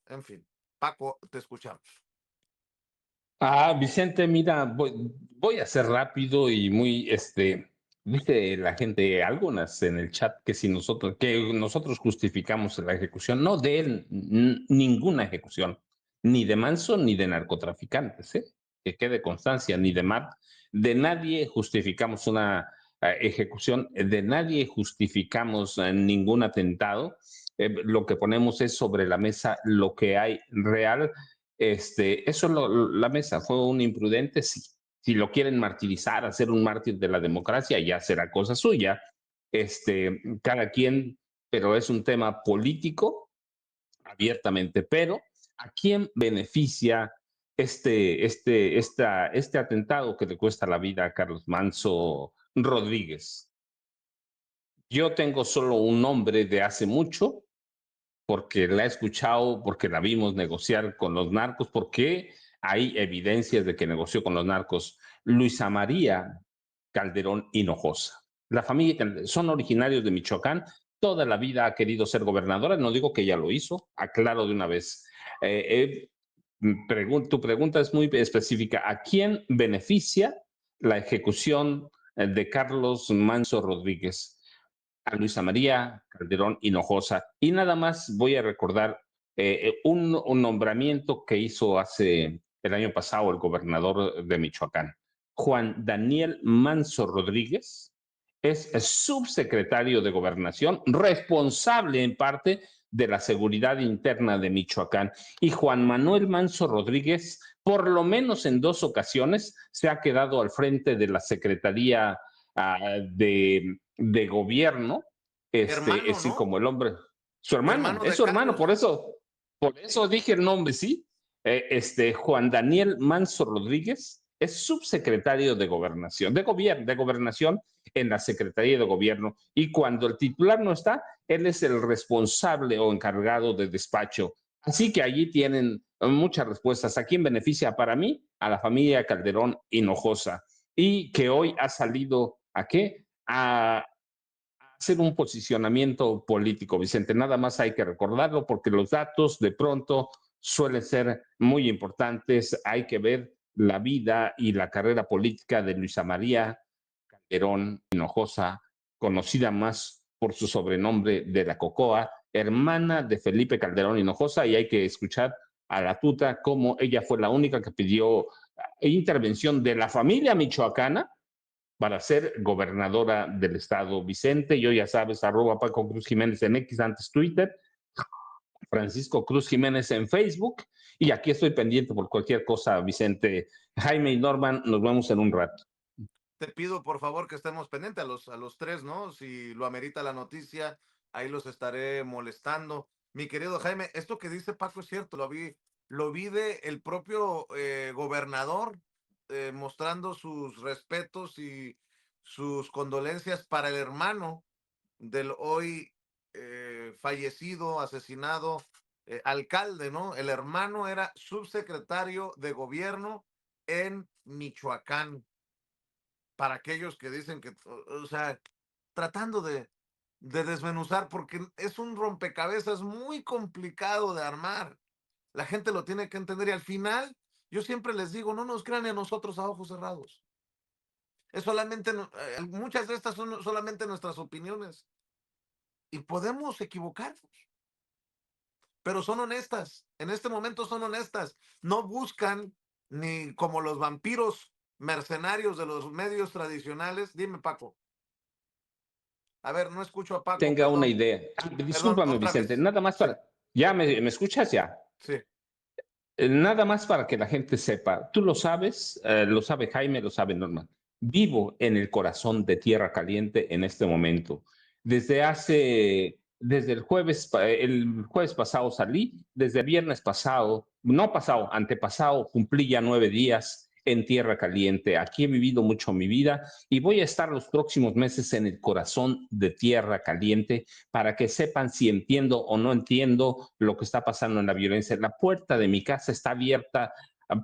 En fin, Paco, te escuchamos. Vicente, mira, voy a ser rápido y muy, dice la gente, algunas en el chat, que nosotros justificamos la ejecución, no de él, ninguna ejecución, ni de Manso ni de narcotraficantes, ¿eh? Que quede constancia, ni de nadie justificamos una ejecución, de nadie justificamos ningún atentado. Lo que ponemos es sobre la mesa lo que hay real. Eso la mesa fue un imprudente. Si lo quieren martirizar, hacer un mártir de la democracia, ya será cosa suya. Cada quien, pero es un tema político, abiertamente. Pero, ¿a quién beneficia este atentado que le cuesta la vida a Carlos Manso Rodríguez? Yo tengo solo un nombre de hace mucho, porque la he escuchado, porque la vimos negociar con los narcos, porque hay evidencias de que negoció con los narcos. Luisa María Calderón Hinojosa. La familia son originarios de Michoacán, toda la vida ha querido ser gobernadora, no digo que ella lo hizo, aclaro de una vez. Tu pregunta es muy específica. ¿A quién beneficia la ejecución de Carlos Manso Rodríguez? A Luisa María Calderón Hinojosa. Y nada más voy a recordar un nombramiento que hizo hace el año pasado el gobernador de Michoacán. Juan Daniel Manso Rodríguez es subsecretario de Gobernación, responsable en parte de la seguridad interna de Michoacán. Y Juan Manuel Manso Rodríguez, por lo menos en 2 ocasiones, se ha quedado al frente de la Secretaría de gobierno, Hermano, así ¿no? como el hombre, su hermano, Hermano es de su hermano, Carlos. por eso dije el nombre, sí. Juan Daniel Manso Rodríguez es subsecretario de gobernación, de gobernación en la Secretaría de Gobierno, y cuando el titular no está, él es el responsable o encargado de despacho. Así que allí tienen muchas respuestas. ¿A quién beneficia? Para mí, a la familia Calderón Hinojosa, y que hoy ha salido ¿a qué? A hacer un posicionamiento político, Vicente. Nada más hay que recordarlo porque los datos de pronto suelen ser muy importantes. Hay que ver la vida y la carrera política de Luisa María Calderón Hinojosa, conocida más por su sobrenombre de la Cocoa, hermana de Felipe Calderón Hinojosa, y hay que escuchar a la tuta cómo ella fue la única que pidió intervención de la familia michoacana para ser gobernadora del estado. Vicente, yo ya sabes, @Paco Cruz Jiménez en X, antes Twitter, Francisco Cruz Jiménez en Facebook, y aquí estoy pendiente por cualquier cosa, Vicente. Jaime y Norman, nos vemos en un rato. Te pido por favor que estemos pendientes a los 3, ¿no? Si lo amerita la noticia, ahí los estaré molestando. Mi querido Jaime, esto que dice Paco es cierto, lo vi de el propio gobernador mostrando sus respetos y sus condolencias para el hermano del hoy fallecido, asesinado alcalde, ¿no? El hermano era subsecretario de gobierno en Michoacán. Para aquellos que dicen que, o sea, tratando de desmenuzar, porque es un rompecabezas muy complicado de armar. La gente lo tiene que entender y al final, yo siempre les digo, no nos crean en nosotros a ojos cerrados. Es solamente, muchas de estas son solamente nuestras opiniones y podemos equivocarnos, pero son honestas. En este momento son honestas. No buscan ni como los vampiros mercenarios de los medios tradicionales. Dime, Paco. A ver, no escucho a Paco, Tenga una perdón. idea. Perdón, Discúlpame, otra Vicente, vez. nada más Sí, para... ¿Ya me escuchas ya? sí. Nada más para que la gente sepa, tú lo sabes, lo sabe Jaime, lo sabe Norman. Vivo en el corazón de Tierra Caliente en este momento. Desde el jueves pasado salí, desde el viernes pasado, no pasado, antepasado, cumplí ya 9 días en Tierra Caliente. Aquí he vivido mucho mi vida y voy a estar los próximos meses en el corazón de Tierra Caliente para que sepan si entiendo o no entiendo lo que está pasando en la violencia. La puerta de mi casa está abierta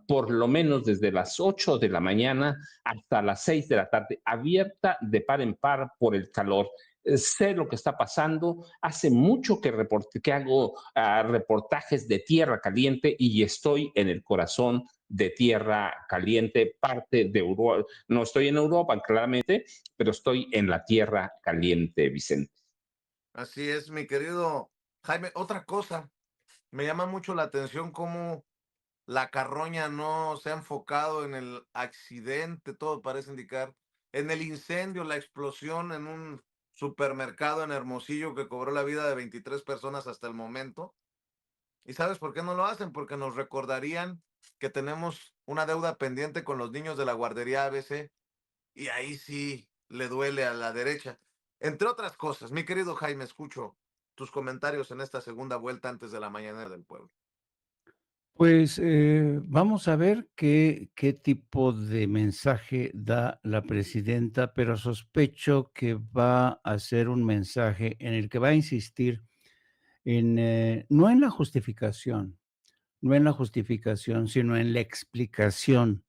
por lo menos desde las 8 de la mañana hasta las 6 de la tarde, abierta de par en par por el calor. Sé lo que está pasando. Hace mucho que hago reportajes de Tierra Caliente y estoy en el corazón de Tierra Caliente, parte de Europa. No estoy en Europa, claramente, pero estoy en la Tierra Caliente, Vicente. Así es, mi querido Jaime. Otra cosa, me llama mucho la atención cómo la carroña no se ha enfocado en el accidente, todo parece indicar, en el incendio, la explosión en un supermercado en Hermosillo que cobró la vida de 23 personas hasta el momento. ¿Y sabes por qué no lo hacen? Porque nos recordarían que tenemos una deuda pendiente con los niños de la guardería ABC y ahí sí le duele a la derecha. Entre otras cosas, mi querido Jaime, escucho tus comentarios en esta segunda vuelta antes de la mañanera del pueblo. Pues vamos a ver qué tipo de mensaje da la presidenta, pero sospecho que va a ser un mensaje en el que va a insistir no en la justificación, sino en la explicación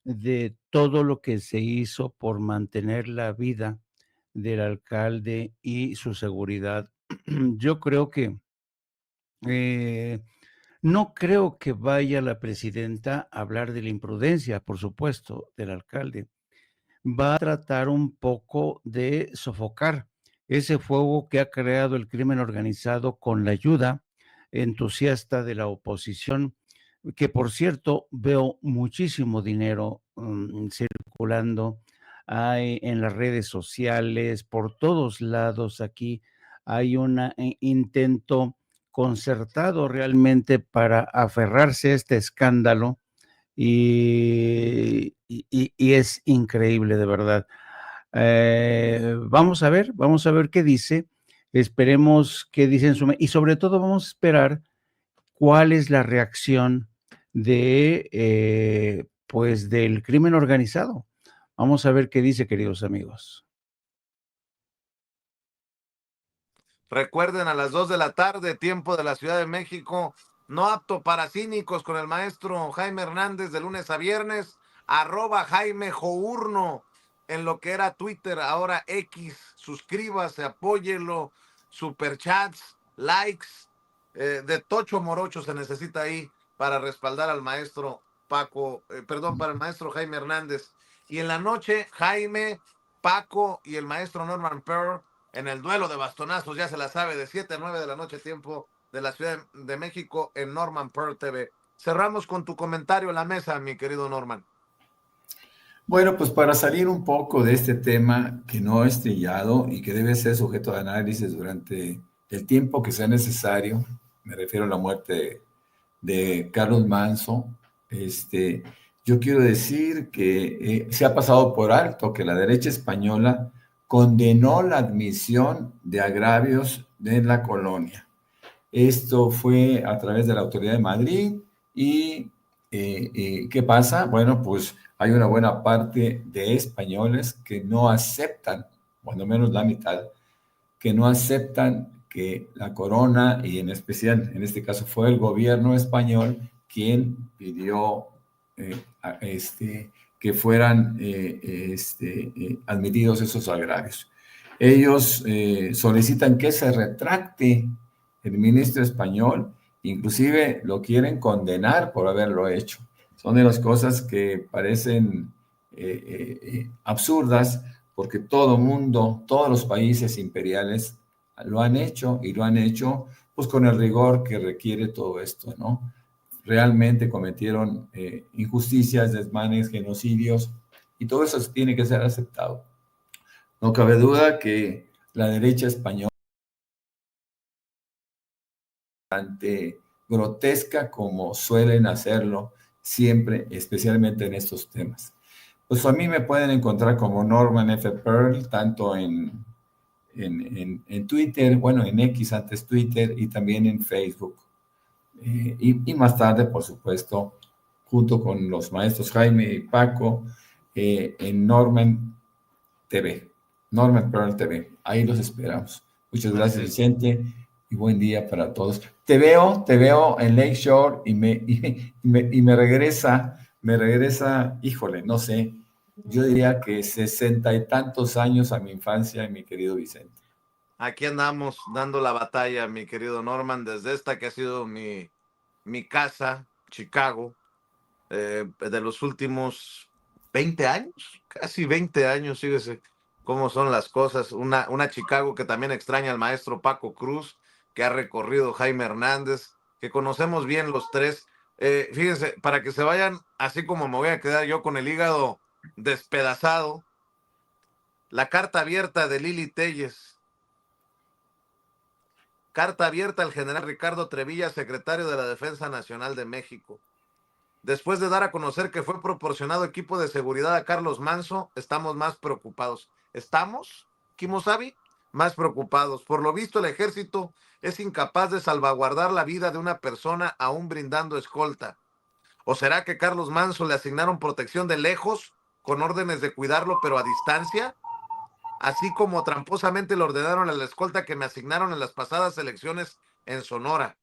de todo lo que se hizo por mantener la vida del alcalde y su seguridad. Yo creo que no creo que vaya la presidenta a hablar de la imprudencia, por supuesto, del alcalde. Va a tratar un poco de sofocar ese fuego que ha creado el crimen organizado con la ayuda entusiasta de la oposición, que por cierto veo muchísimo dinero circulando en las redes sociales, por todos lados aquí hay un intento concertado realmente para aferrarse a este escándalo y es increíble, de verdad. Vamos a ver qué dice, esperemos qué dice y sobre todo vamos a esperar cuál es la reacción pues del crimen organizado. Vamos a ver qué dice, queridos amigos. Recuerden, a las 2 de la tarde, tiempo de la Ciudad de México, no apto para cínicos, con el maestro Jaime Hernández de lunes a viernes, @Jaime Journo, en lo que era Twitter, ahora X. Suscríbase, apóyelo, superchats, likes, de tocho morocho se necesita ahí para respaldar al maestro para el maestro Jaime Hernández. Y en la noche, Jaime, Paco y el maestro Norman Pearl en el duelo de bastonazos, ya se la sabe, de 7 a 9 de la noche, tiempo de la Ciudad de México, en Norman Pearl TV. Cerramos con tu comentario en la mesa, mi querido Norman. Bueno, pues para salir un poco de este tema que no es trillado y que debe ser sujeto de análisis durante el tiempo que sea necesario, me refiero a la muerte de Carlos Manso, yo quiero decir que se ha pasado por alto que la derecha española condenó la admisión de agravios en la colonia. Esto fue a través de la Autoridad de Madrid y ¿qué pasa? Bueno, pues hay una buena parte de españoles que no aceptan, cuando menos la mitad, que no aceptan que la corona, y en especial, en este caso fue el gobierno español, quien pidió que fueran admitidos esos agravios. Ellos solicitan que se retracte el ministro español, inclusive lo quieren condenar por haberlo hecho. Son de las cosas que parecen absurdas, porque todo mundo, todos los países imperiales lo han hecho, y lo han hecho pues con el rigor que requiere todo esto, ¿no? Realmente cometieron injusticias, desmanes, genocidios, y todo eso tiene que ser aceptado. No cabe duda que la derecha española, bastante grotesca, como suelen hacerlo siempre, especialmente en estos temas. Pues a mí me pueden encontrar como Norman F. Pearl, tanto en Twitter, bueno, en X, antes Twitter, y también en Facebook. Y más tarde, por supuesto, junto con los maestros Jaime y Paco, en Norman TV, Norman Pearl TV. Ahí los esperamos. Muchas gracias, Vicente, y buen día para todos. te veo en Lakeshore y me regresa, híjole, no sé, yo diría que 60 y tantos años a mi infancia, mi querido Vicente. Aquí andamos dando la batalla, mi querido Norman, desde esta que ha sido mi casa, Chicago, de los últimos 20 años, casi 20 años, fíjese cómo son las cosas. Una Chicago que también extraña al maestro Paco Cruz, que ha recorrido Jaime Hernández, que conocemos bien los tres. Fíjense, para que se vayan, así como me voy a quedar yo con el hígado despedazado, la carta abierta de Lili Téllez. Carta abierta al general Ricardo Trevilla, secretario de la Defensa Nacional de México. Después de dar a conocer que fue proporcionado equipo de seguridad a Carlos Manso, estamos más preocupados. ¿Estamos, Kimosabi? Más preocupados. Por lo visto, el ejército es incapaz de salvaguardar la vida de una persona aún brindando escolta. ¿O será que Carlos Manso le asignaron protección de lejos, con órdenes de cuidarlo, pero a distancia? Así como tramposamente le ordenaron a la escolta que me asignaron en las pasadas elecciones en Sonora.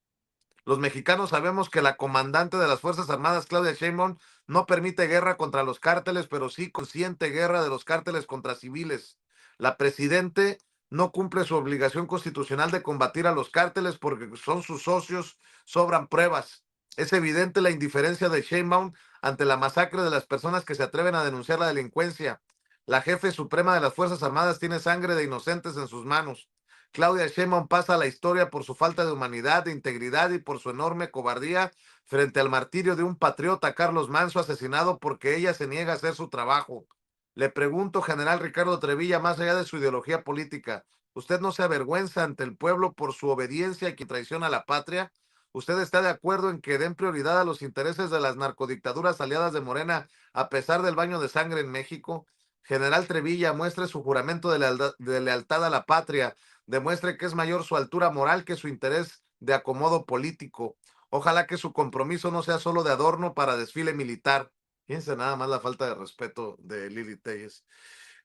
Los mexicanos sabemos que la comandante de las Fuerzas Armadas, Claudia Sheinbaum, no permite guerra contra los cárteles, pero sí consiente guerra de los cárteles contra civiles. La presidente no cumple su obligación constitucional de combatir a los cárteles porque son sus socios, sobran pruebas. Es evidente la indiferencia de Sheinbaum ante la masacre de las personas que se atreven a denunciar la delincuencia. La jefe suprema de las Fuerzas Armadas tiene sangre de inocentes en sus manos. Claudia Sheinbaum pasa a la historia por su falta de humanidad, de integridad y por su enorme cobardía frente al martirio de un patriota, Carlos Manso, asesinado porque ella se niega a hacer su trabajo. Le pregunto, general Ricardo Trevilla, más allá de su ideología política, ¿usted no se avergüenza ante el pueblo por su obediencia y que traiciona a la patria? ¿Usted está de acuerdo en que den prioridad a los intereses de las narcodictaduras aliadas de Morena a pesar del baño de sangre en México? General Trevilla, muestre su juramento de lealtad a la patria, demuestre que es mayor su altura moral que su interés de acomodo político. Ojalá que su compromiso no sea solo de adorno para desfile militar. Fíjense nada más la falta de respeto de Lili Téllez.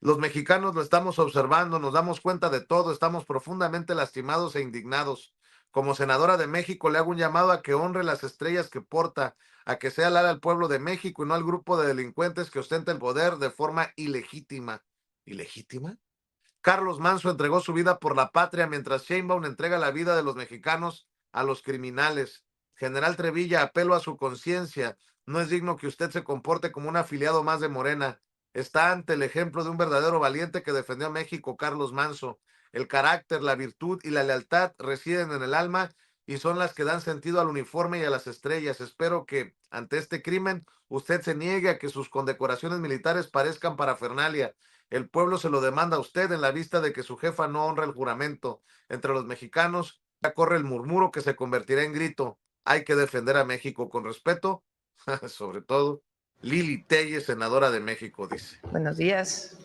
Los mexicanos lo estamos observando, nos damos cuenta de todo, estamos profundamente lastimados e indignados. Como senadora de México le hago un llamado a que honre las estrellas que porta, a que sea leal al pueblo de México y no al grupo de delincuentes que ostenta el poder de forma ilegítima. ¿Ilegítima? Carlos Manso entregó su vida por la patria mientras Sheinbaum entrega la vida de los mexicanos a los criminales. General Trevilla, apelo a su conciencia. No es digno que usted se comporte como un afiliado más de Morena. Está ante el ejemplo de un verdadero valiente que defendió a México, Carlos Manso. El carácter, la virtud y la lealtad residen en el alma y son las que dan sentido al uniforme y a las estrellas. Espero que ante este crimen usted se niegue a que sus condecoraciones militares parezcan parafernalia. El pueblo se lo demanda a usted en la vista de que su jefa no honra el juramento. Entre los mexicanos ya corre el murmuro que se convertirá en grito. Hay que defender a México con respeto, sobre todo Lili Téllez, senadora de México, dice. Buenos días.